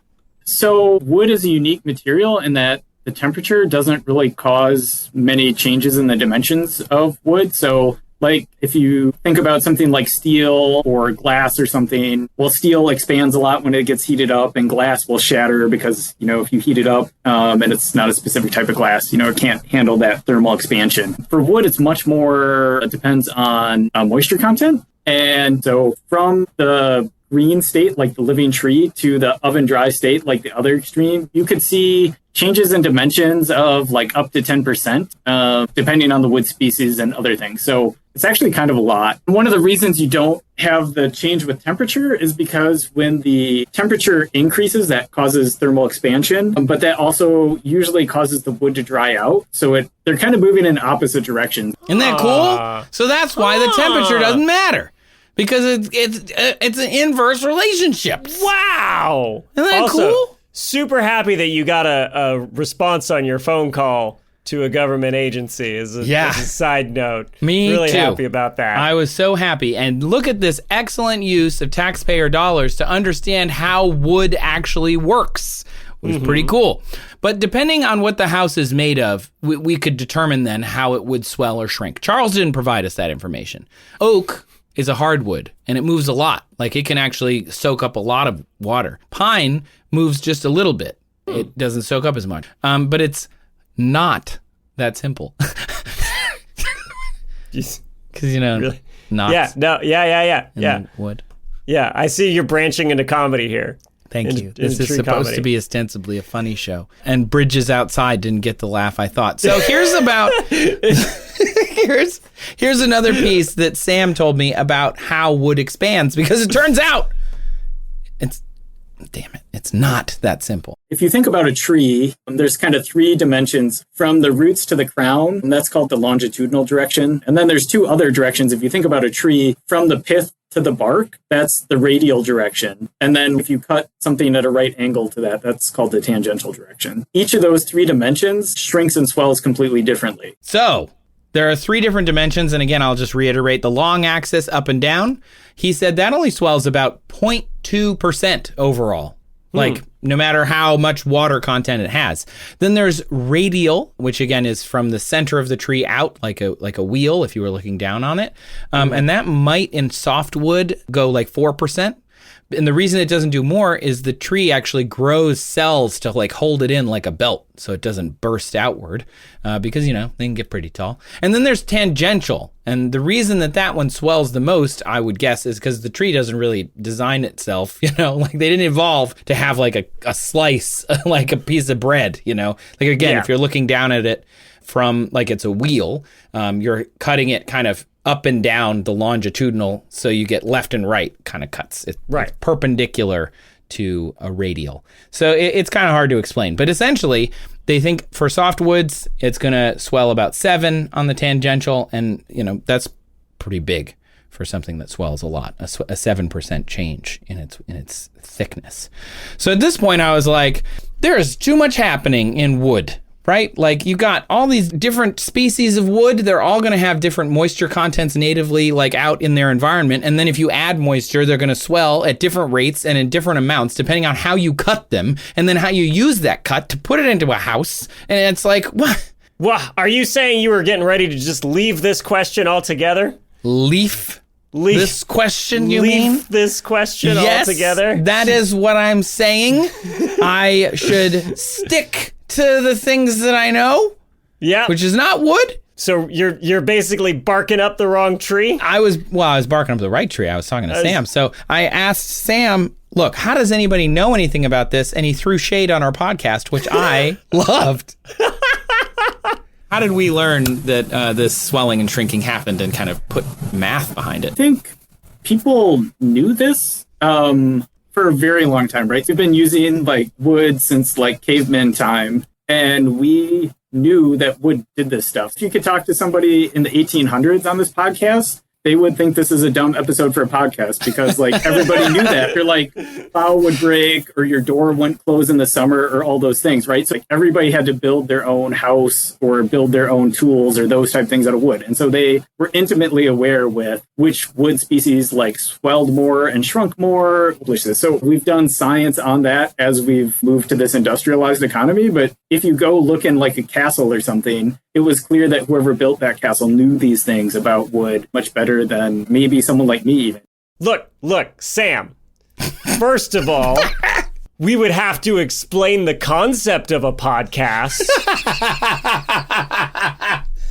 So wood is a unique material in that the temperature doesn't really cause many changes in the dimensions of wood. So like if you think about something like steel or glass or something, well, steel expands a lot when it gets heated up and glass will shatter because, if you heat it up and it's not a specific type of glass, it can't handle that thermal expansion. For wood, it's much more, it depends on moisture content. And so from the green state, like the living tree, to the oven dry state, like the other extreme, you could see changes in dimensions of like up to 10%, depending on the wood species and other things. So it's actually kind of a lot. One of the reasons you don't have the change with temperature is because when the temperature increases, that causes thermal expansion, but that also usually causes the wood to dry out. So they're kind of moving in opposite directions. Isn't that cool? So that's why the temperature doesn't matter. Because it's an inverse relationship. Wow. Isn't that also, cool? Super happy that you got a response on your phone call to a government agency as a side note. Me really too. Happy about that. I was so happy. And look at this excellent use of taxpayer dollars to understand how wood actually works. It was pretty cool. But depending on what the house is made of, we could determine then how it would swell or shrink. Charles didn't provide us that information. Oak is a hardwood, and it moves a lot. Like it can actually soak up a lot of water. Pine moves just a little bit. It doesn't soak up as much. But it's not that simple. Because, really? Knots. Yeah, no, yeah. Wood. Yeah, I see you're branching into comedy here. Thank you. This is supposed to be ostensibly a funny show. And Bridges Outside didn't get the laugh I thought. So here's here's another piece that Sam told me about how wood expands, because it turns out damn it, it's not that simple. If you think about a tree, there's kind of 3 dimensions from the roots to the crown, and that's called the longitudinal direction. And then there's 2 other directions. If you think about a tree from the pith to the bark, that's the radial direction. And then if you cut something at a right angle to that, that's called the tangential direction. Each of those 3 dimensions shrinks and swells completely differently. So there are 3 different dimensions. And again, I'll just reiterate the long axis up and down. He said that only swells about 0.2% overall. Like, no matter how much water content it has. Then there's radial, which again is from the center of the tree out, like a wheel if you were looking down on it. And that might in softwood go like 4%. And the reason it doesn't do more is the tree actually grows cells to like hold it in like a belt so it doesn't burst outward because, they can get pretty tall. And then there's tangential. And the reason that one swells the most, I would guess, is because the tree doesn't really design itself, like they didn't evolve to have like a slice, like a piece of bread, Like again, if you're looking down at it from like it's a wheel, you're cutting it kind of up and down the longitudinal, so you get left and right kind of cuts. It's perpendicular to a radial. So it's kind of hard to explain. But essentially, they think for softwoods, it's going to swell about 7 on the tangential, and that's pretty big for something that swells a lot, a 7% change in its thickness. So at this point, I was like, there's too much happening in wood. Right? Like you got all these different species of wood. They're all going to have different moisture contents natively, like out in their environment. And then if you add moisture, they're going to swell at different rates and in different amounts, depending on how you cut them and then how you use that cut to put it into a house. And it's like, what? Well, are you saying you were getting ready to just leave this question altogether? Leaf this question, you mean? Leave this question yes, altogether? That is what I'm saying. I should stick to the things that I know. Yeah. Which is not wood. So you're basically barking up the wrong tree? I was barking up the right tree. I was talking to Sam. So I asked Sam, look, how does anybody know anything about this? And he threw shade on our podcast, which I loved. How did we learn that this swelling and shrinking happened and kind of put math behind it? I think people knew this for a very long time, right? We've been using like wood since like caveman time, and we knew that wood did this stuff. If you could talk to somebody in the 1800s on this podcast, they would think this is a dumb episode for a podcast because like everybody knew that. They're like, bow would break or your door wouldn't close in the summer or all those things, right? So like everybody had to build their own house or build their own tools or those type of things out of wood. And so they were intimately aware with which wood species like swelled more and shrunk more. So we've done science on that as we've moved to this industrialized economy. But if you go look in like a castle or something, it was clear that whoever built that castle knew these things about wood much better than maybe someone like me even. Look, Sam. First of all, we would have to explain the concept of a podcast,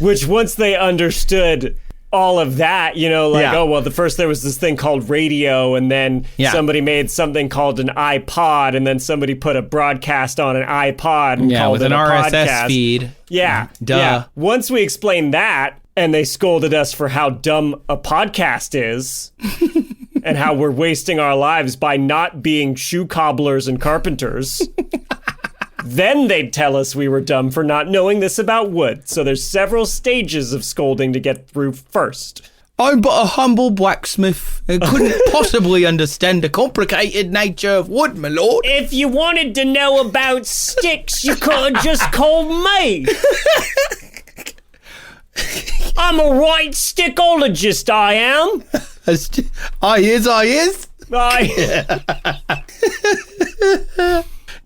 which once they understood all of that, oh, well, first there was this thing called radio, and then somebody made something called an iPod, and then somebody put a broadcast on an iPod and called it a podcast. with an RSS feed. Yeah. Duh. Yeah. Once we explained that, and they scolded us for how dumb a podcast is, and how we're wasting our lives by not being shoe cobblers and carpenters, then they'd tell us we were dumb for not knowing this about wood. So there's several stages of scolding to get through first. I'm but a humble blacksmith and couldn't possibly understand the complicated nature of wood, my lord. If you wanted to know about sticks, you could have just called me. I'm a right stickologist, I am. I is.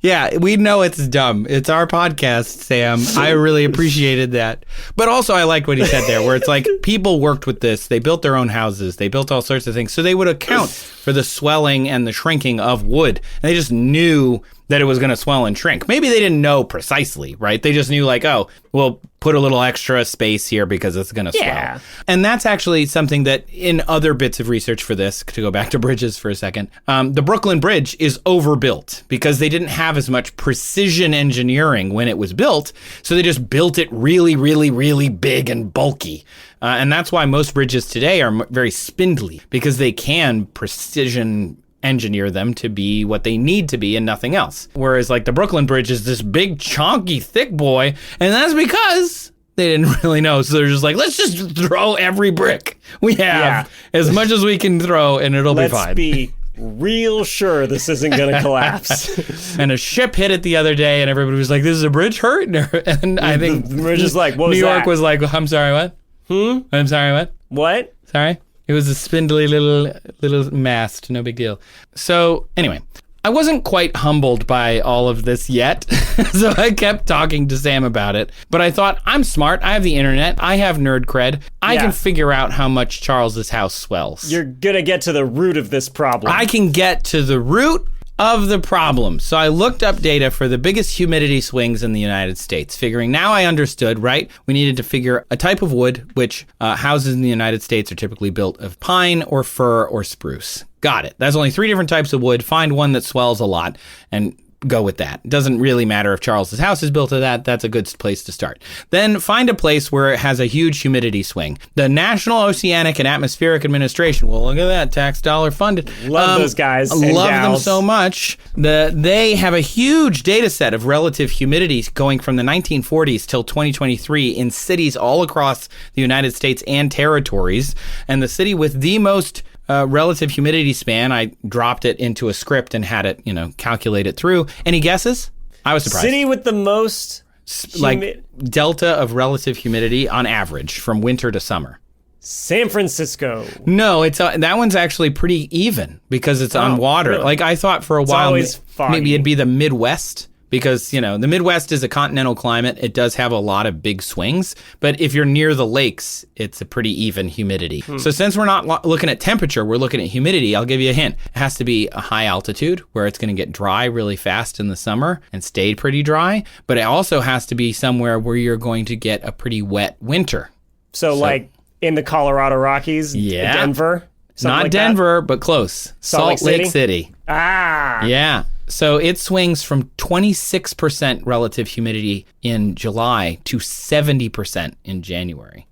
Yeah, we know it's dumb. It's our podcast, Sam. I really appreciated that. But also I liked what he said there, where it's like people worked with this. They built their own houses. They built all sorts of things. So they would account for the swelling and the shrinking of wood. And they just knew that it was going to swell and shrink. Maybe they didn't know precisely, right? They just knew like, oh, we'll put a little extra space here because it's going to swell. And that's actually something that in other bits of research for this, to go back to bridges for a second, the Brooklyn Bridge is overbuilt because they didn't have as much precision engineering when it was built. So they just built it really, really, really big and bulky. And that's why most bridges today are very spindly, because they can precision engineer them to be what they need to be and nothing else. Whereas like the Brooklyn Bridge is this big, chonky, thick boy, and that's because they didn't really know. So they're just like, let's just throw every brick we have as much as we can throw, and it'll be fine. Let's be real sure this isn't going to collapse. And a ship hit it the other day, and everybody was like, this is a bridge hurt? And I think we're just like, what was New York that? was like, I'm sorry, what? I'm sorry, what? What? Sorry? It was a spindly little mast, no big deal. So anyway, I wasn't quite humbled by all of this yet, so I kept talking to Sam about it. But I thought, I'm smart, I have the internet, I have nerd cred, I can figure out how much Charles's house swells. You're gonna get to the root of this problem. I can get to the root of the problem. So I looked up data for the biggest humidity swings in the United States, figuring now I understood, right? We needed to figure a type of wood, which houses in the United States are typically built of pine or fir or spruce. Got it. That's only 3 different types of wood. Find one that swells a lot and go with that. It doesn't really matter if Charles's house is built of that. That's a good place to start. Then find a place where it has a huge humidity swing. The National Oceanic and Atmospheric Administration, well, look at that, tax dollar funded. Love those guys. And love them gals. so much. They have a huge data set of relative humidity going from the 1940s till 2023 in cities all across the United States and territories. And the city with the most relative humidity span, I dropped it into a script and had it, calculate it through. Any guesses? I was surprised. City with the most delta of relative humidity on average from winter to summer. San Francisco. No, it's that one's actually pretty even because it's on water. Really? Like I thought for a It's while, always foggy. maybe it'd be the Midwest. Because, the Midwest is a continental climate. It does have a lot of big swings. But if you're near the lakes, it's a pretty even humidity. So since we're not looking at temperature, we're looking at humidity. I'll give you a hint. It has to be a high altitude where it's going to get dry really fast in the summer and stay pretty dry. But it also has to be somewhere where you're going to get a pretty wet winter. So like in the Colorado Rockies, Denver? Not like Denver, but close. Salt Lake City. Ah. Yeah. So it swings from 26% relative humidity in July to 70% in January,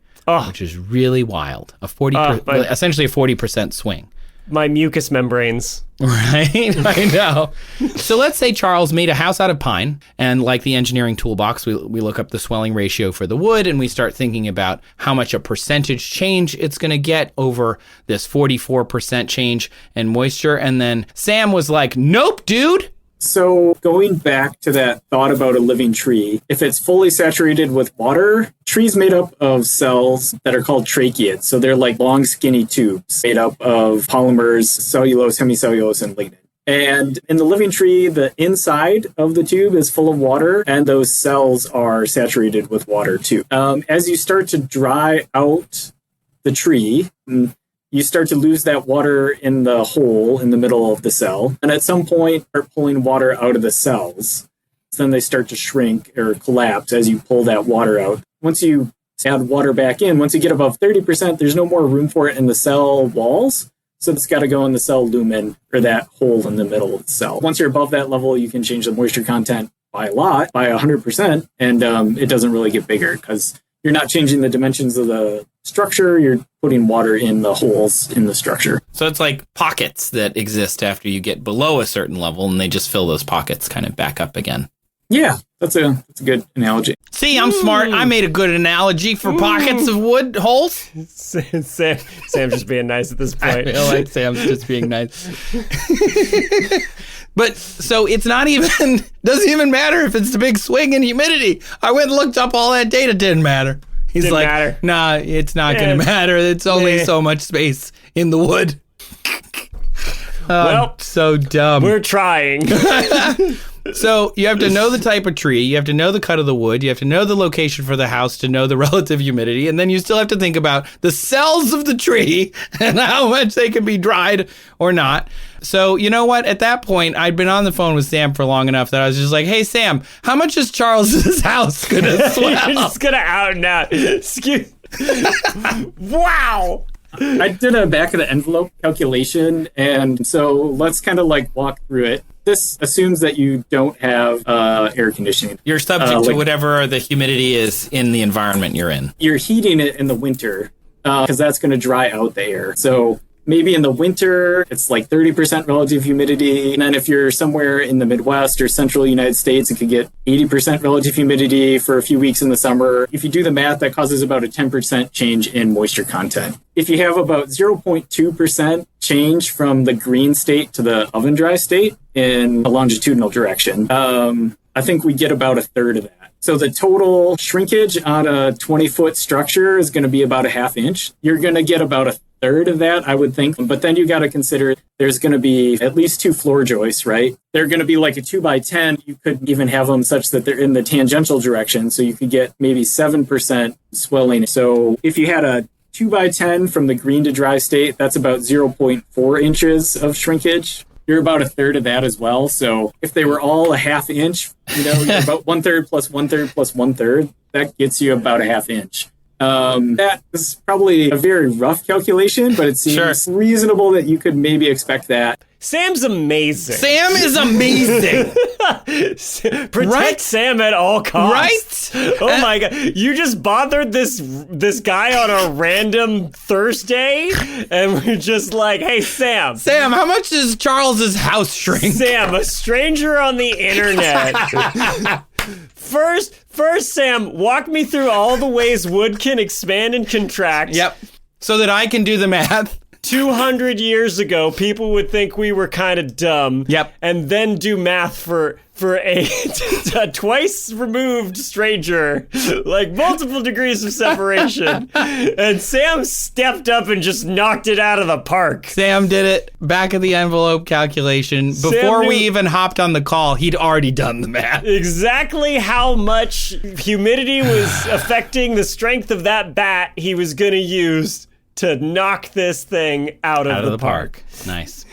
which is really wild. Essentially a 40% swing. My mucous membranes. Right? I know. So let's say Charles made a house out of pine, and like the engineering toolbox, we look up the swelling ratio for the wood, and we start thinking about how much a percentage change it's going to get over this 44% change in moisture. And then Sam was like, nope, dude. So going back to that thought about a living tree, if it's fully saturated with water, trees made up of cells that are called tracheids. So they're like long, skinny tubes made up of polymers, cellulose, hemicellulose, and lignin. And in the living tree, the inside of the tube is full of water, and those cells are saturated with water too. As you start to dry out the tree, you start to lose that water in the hole in the middle of the cell. And at some point, start pulling water out of the cells. Then they start to shrink or collapse as you pull that water out. Once you add water back in, once you get above 30%, there's no more room for it in the cell walls. So it's got to go in the cell lumen, or that hole in the middle of the cell. Once you're above that level, you can change the moisture content by a lot, by 100%. And it doesn't really get bigger because you're not changing the dimensions of the structure. You're putting water in the holes in the structure. So it's like pockets that exist after you get below a certain level, and they just fill those pockets kind of back up again. Yeah, that's a good analogy. See, I'm smart. I made a good analogy for pockets of wood holes. Sam's just being nice at this point. I feel like Sam's just being nice. But so it's not even, doesn't even matter if it's the big swing in humidity. I went and looked up all that data. Didn't matter. He's Didn't like, matter. nah, it's not going to matter. It's only so much space in the wood. Well, so dumb. We're trying. So you have to know the type of tree, you have to know the cut of the wood, you have to know the location for the house to know the relative humidity, and then you still have to think about the cells of the tree and how much they can be dried or not. So you know what? At that point, I'd been on the phone with Sam for long enough that I was just like, hey, Sam, how much is Charles's house going to swell? You're just going to out and out. Excuse. Wow. I did a back of the envelope calculation, and so let's kind of like walk through it. This assumes that you don't have air conditioning. You're subject to whatever the humidity is in the environment you're in. You're heating it in the winter because that's going to dry out the air. So maybe in the winter, it's like 30% relative humidity. And then if you're somewhere in the Midwest or central United States, it could get 80% relative humidity for a few weeks in the summer. If you do the math, that causes about a 10% change in moisture content. If you have about 0.2% change from the green state to the oven dry state in a longitudinal direction, I think we get about a third of that. So the total shrinkage on a 20-foot structure is going to be about a half inch. You're going to get about a third of that, I would think. But then you got to consider there's going to be at least 2 floor joists, right? They're going to be like a 2x10. You could even have them such that they're in the tangential direction. So you could get maybe 7% swelling. So if you had a 2x10 from the green to dry state, that's about 0.4 inches of shrinkage. You're about a third of that as well. So if they were all a half inch, you're about 1/3 plus 1/3 plus 1/3, that gets you about a half inch. That is probably a very rough calculation, but it seems reasonable that you could maybe expect that. Sam's amazing. Sam is amazing. Protect Sam at all costs. Right? Oh my God. You just bothered this guy on a random Thursday, and we're just like, hey, Sam. Sam, how much does Charles's house shrink? Sam, a stranger on the internet. First, Sam, walk me through all the ways wood can expand and contract. Yep. So that I can do the math. 200 years ago, people would think we were kind of dumb. Yep. And then do math for a twice removed stranger, like multiple degrees of separation. And Sam stepped up and just knocked it out of the park. Sam did it. Back of the envelope calculation. Before we even hopped on the call, he'd already done the math. Exactly how much humidity was affecting the strength of that bat he was going to use to knock this thing out of the park. Nice.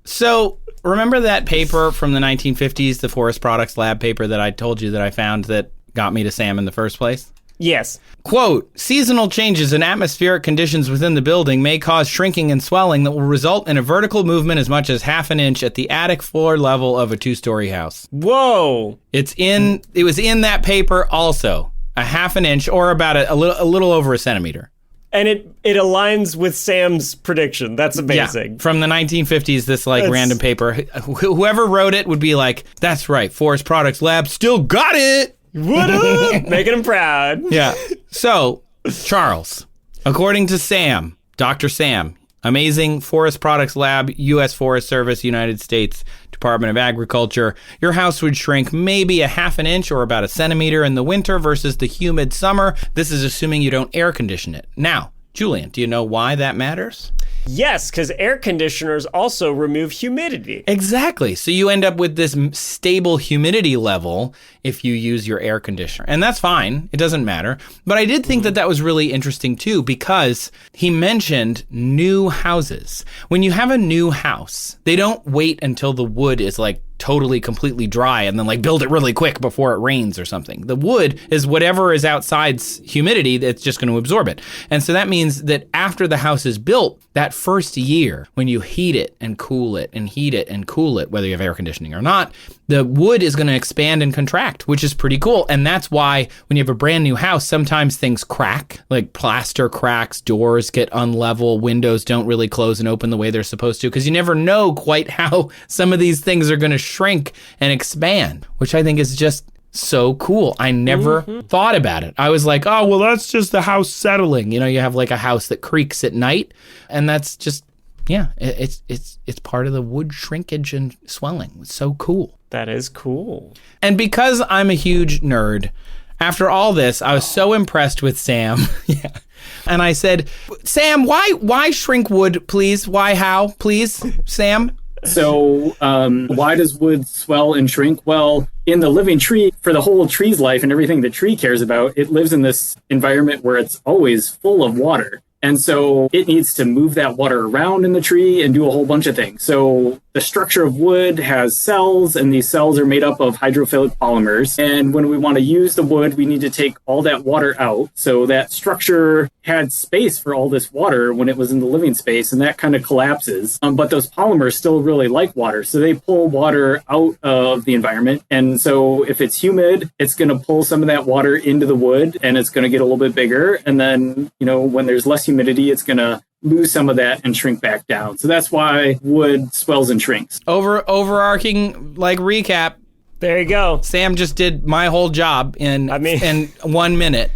So, remember that paper from the 1950s, the Forest Products Lab paper that I told you that I found that got me to Sam in the first place? Yes. Quote, seasonal changes in atmospheric conditions within the building may cause shrinking and swelling that will result in a vertical movement as much as half an inch at the attic floor level of a 2-story house. Whoa. It was in that paper also. A half an inch or about a little over a centimeter. And it aligns with Sam's prediction. That's amazing. Yeah, from the 1950s, this random paper. Whoever wrote it would be like, that's right, Forest Products Lab still got it. What up? Making him proud. Yeah. So, Charles, according to Sam, Dr. Sam, amazing Forest Products Lab, U.S. Forest Service, United States Department of Agriculture, your house would shrink maybe a half an inch or about a centimeter in the winter versus the humid summer. This is assuming you don't air condition it. Now, Julian, do you know why that matters? Yes, because air conditioners also remove humidity. Exactly. So you end up with this stable humidity level if you use your air conditioner. And that's fine. It doesn't matter. But I did think that was really interesting, too, because he mentioned new houses. When you have a new house, they don't wait until the wood is totally completely dry and then build it really quick before it rains or something. The wood is whatever is outside's humidity that's just going to absorb it. And so that means that after the house is built, that first year, when you heat it and cool it and heat it and cool it, whether you have air conditioning or not, the wood is going to expand and contract, which is pretty cool. And that's why when you have a brand new house, sometimes things crack, like plaster cracks, doors get unlevel, windows don't really close and open the way they're supposed to, because you never know quite how some of these things are going to shrink and expand, which I think is just so cool. I never thought about it. I was like, oh, well, that's just the house settling. You have a house that creaks at night, and that's just, it's part of the wood shrinkage and swelling. It's so cool. That is cool. And because I'm a huge nerd, after all this, I was so impressed with Sam. Yeah. And I said, Sam, why shrink wood, please? Why, how, please, Sam? So why does wood swell and shrink? Well, in the living tree, for the whole tree's life and everything the tree cares about, it lives in this environment where it's always full of water. And so it needs to move that water around in the tree and do a whole bunch of things. So the structure of wood has cells, and these cells are made up of hydrophilic polymers. And when we want to use the wood, we need to take all that water out. So that structure had space for all this water when it was in the living space, and that kind of collapses. But those polymers still really like water, so they pull water out of the environment. And so if it's humid, it's going to pull some of that water into the wood, and it's going to get a little bit bigger. And then, when there's less humidity, it's going to lose some of that and shrink back down. So that's why wood swells and shrinks. Overarching recap. There you go. Sam just did my whole job in 1 minute.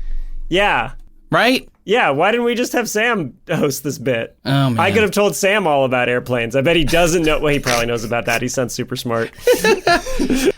Yeah. Right? Yeah, why didn't we just have Sam host this bit? Oh, man. I could have told Sam all about airplanes. I bet he doesn't know. Well, he probably knows about that. He sounds super smart.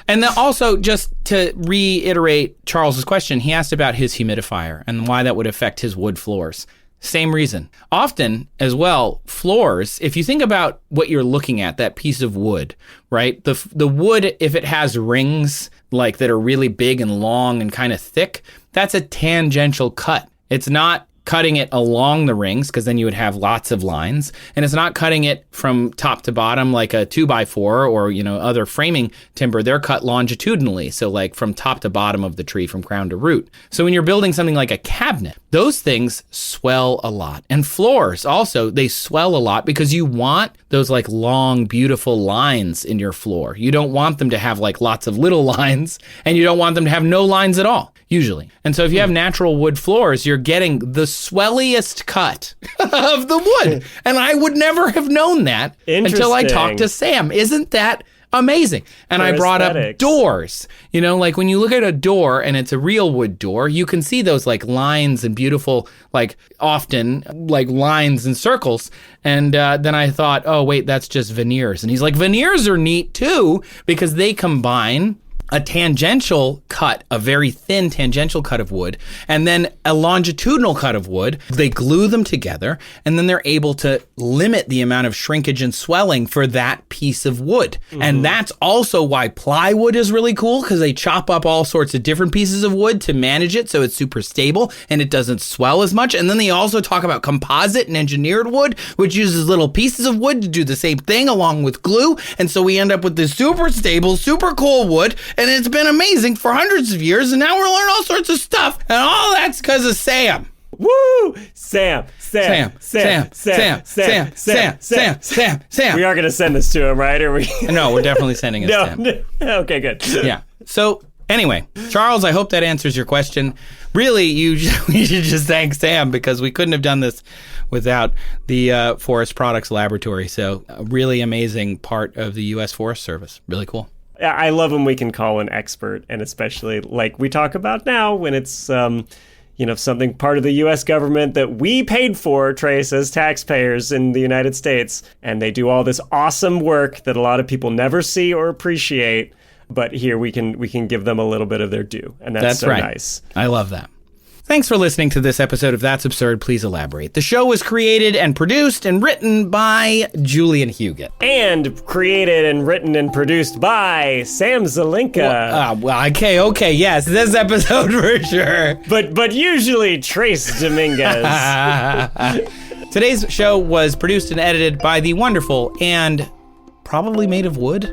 And then also, just to reiterate Charles's question, he asked about his humidifier and why that would affect his wood floors. Same reason. Often, as well, floors, if you think about what you're looking at, that piece of wood, right? The wood, if it has rings that are really big and long and kind of thick, that's a tangential cut. It's not cutting it along the rings, because then you would have lots of lines, and it's not cutting it from top to bottom like a 2x4 or other framing timber. They're cut longitudinally, so from top to bottom of the tree, from crown to root. So when you're building something like a cabinet, those things swell a lot. And floors also, they swell a lot because you want those long beautiful lines in your floor. You don't want them to have lots of little lines, and you don't want them to have no lines at all, usually. And so if you have natural wood floors, you're getting the swelliest cut of the wood. And I would never have known that until I talked to Sam. Isn't that amazing? And I brought up doors. When you look at a door and it's a real wood door, you can see those lines and beautiful, often lines and circles. And then I thought, oh, wait, that's just veneers. And he's like, veneers are neat too, because they combine a tangential cut, a very thin tangential cut of wood, and then a longitudinal cut of wood. They glue them together, and then they're able to limit the amount of shrinkage and swelling for that piece of wood. Mm-hmm. And that's also why plywood is really cool, because they chop up all sorts of different pieces of wood to manage it so it's super stable and it doesn't swell as much. And then they also talk about composite and engineered wood, which uses little pieces of wood to do the same thing along with glue. And so we end up with this super stable, super cool wood. And it's been amazing for hundreds of years, and now we're learning all sorts of stuff, and all that's because of Sam. Woo! Sam. We are going to send this to him, right? Or we? No, we're definitely sending it to him. Okay, good. Yeah. So anyway, Charles, I hope that answers your question. Really, we should just thank Sam, because we couldn't have done this without the Forest Products Laboratory. So a really amazing part of the U.S. Forest Service. Really cool. I love when we can call an expert, and especially like we talk about now when it's, something part of the U.S. government that we paid for, Trace, as taxpayers in the United States, and they do all this awesome work that a lot of people never see or appreciate. But here we can give them a little bit of their due, and that's so right. Nice. I love that. Thanks for listening to this episode of That's Absurd, Please Elaborate. The show was created and produced and written by Julian Huguet. And created and written and produced by Sam Zelinka. Okay, yes, this episode for sure. But usually Trace Dominguez. Today's show was produced and edited by the wonderful and probably made of wood,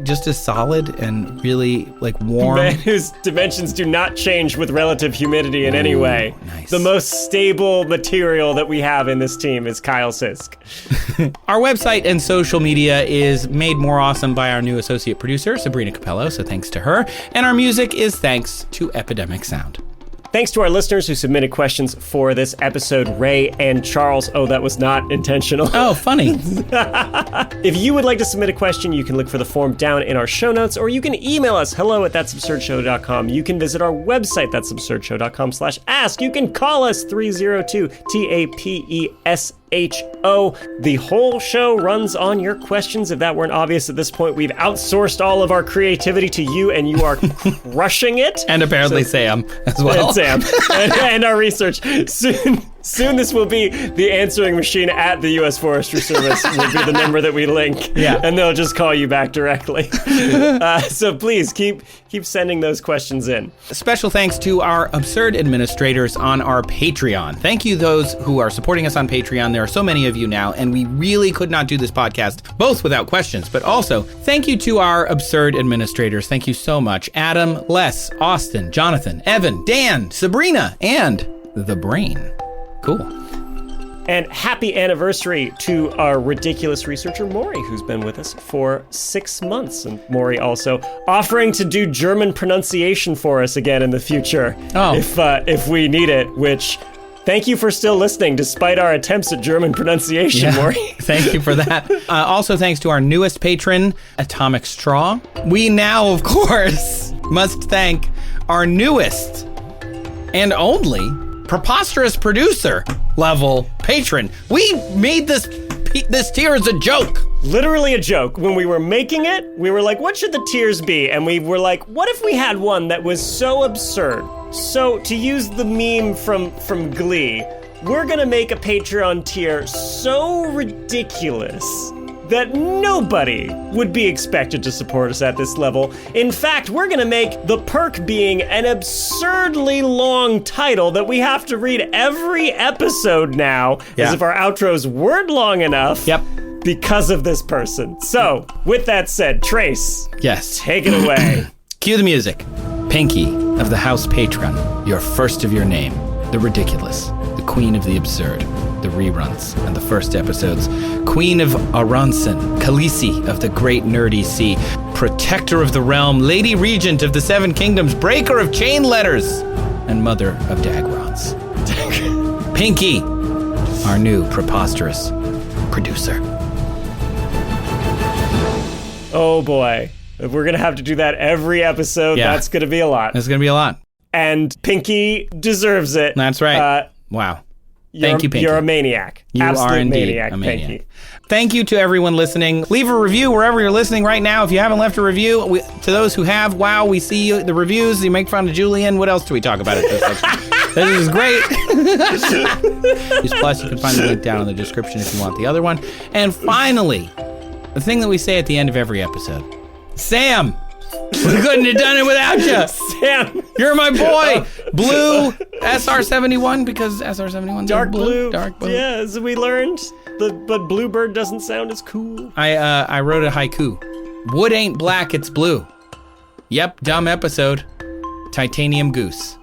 just as solid and really warm. Man whose dimensions do not change with relative humidity in any way. Nice. The most stable material that we have in this team is Kyle Sisk. Our website and social media is made more awesome by our new associate producer, Sabrina Capello, so thanks to her. And our music is thanks to Epidemic Sound. Thanks to our listeners who submitted questions for this episode, Ray and Charles. Oh, that was not intentional. Oh, funny. If you would like to submit a question, you can look for the form down in our show notes, or you can email us, hello@that'sabsurdshow.com. You can visit our website, that'sabsurdshow.com/ask. You can call us 302-TAPESHO. The whole show runs on your questions. If that weren't obvious at this point, we've outsourced all of our creativity to you, and you are crushing it. And apparently Sam as well. And Sam. and our research. Soon this will be the answering machine at the U.S. Forestry Service will be the number that we link. Yeah. And they'll just call you back directly. So please keep sending those questions in. Special thanks to our absurd administrators on our Patreon. Thank you those who are supporting us on Patreon. There are so many of you now, and we really could not do this podcast both without questions, but also thank you to our absurd administrators. Thank you so much. Adam, Les, Austin, Jonathan, Evan, Dan, Sabrina, and the Brain. Cool. And happy anniversary to our ridiculous researcher, Maury, who's been with us for 6 months. And Maury also offering to do German pronunciation for us again in the future. Oh. If we need it, which Thank you for still listening, despite our attempts at German pronunciation, Maury. Thank you for that. Also, thanks to our newest patron, Atomic Straw. We now, of course, must thank our newest and only preposterous producer level patron. We made this tier as a joke. Literally a joke. When we were making it, we were like, what should the tiers be? And we were like, what if we had one that was so absurd? So, to use the meme from Glee, we're gonna make a Patreon tier so ridiculous that nobody would be expected to support us at this level. In fact, we're gonna make the perk being an absurdly long title that we have to read every episode now, as if our outros weren't long enough. Yep. Because of this person. So, with that said, Trace. Yes. Take it away. Cue the music. Pinky of the House Patron, your first of your name, the ridiculous, the queen of the absurd, the reruns, and the first episodes, Queen of Aronson, Khaleesi of the Great Nerdy Sea, Protector of the Realm, Lady Regent of the Seven Kingdoms, Breaker of Chain Letters, and Mother of Dagrons. Pinky, our new preposterous producer. Oh boy. If we're going to have to do that every episode, that's going to be a lot. That's going to be a lot. And Pinky deserves it. That's right. Wow. Thank you, Pinky. You're a maniac. You Absolute are indeed maniac, a maniac. Pinky. Thank you to everyone listening. Leave a review wherever you're listening right now. If you haven't left a review, to those who have, wow, we see you, the reviews. You make fun of Julian. What else do we talk about at this section? This is great. Plus, you can find the link down in the description if you want the other one. And finally, the thing that we say at the end of every episode. Sam, we couldn't have done it without you. Sam. You're my boy. Blue SR71 because SR71 Dark blue. Dark blue. Yeah, as we learned. But Bluebird doesn't sound as cool. I wrote a haiku. Wood ain't black, it's blue. Yep, dumb episode. Titanium goose.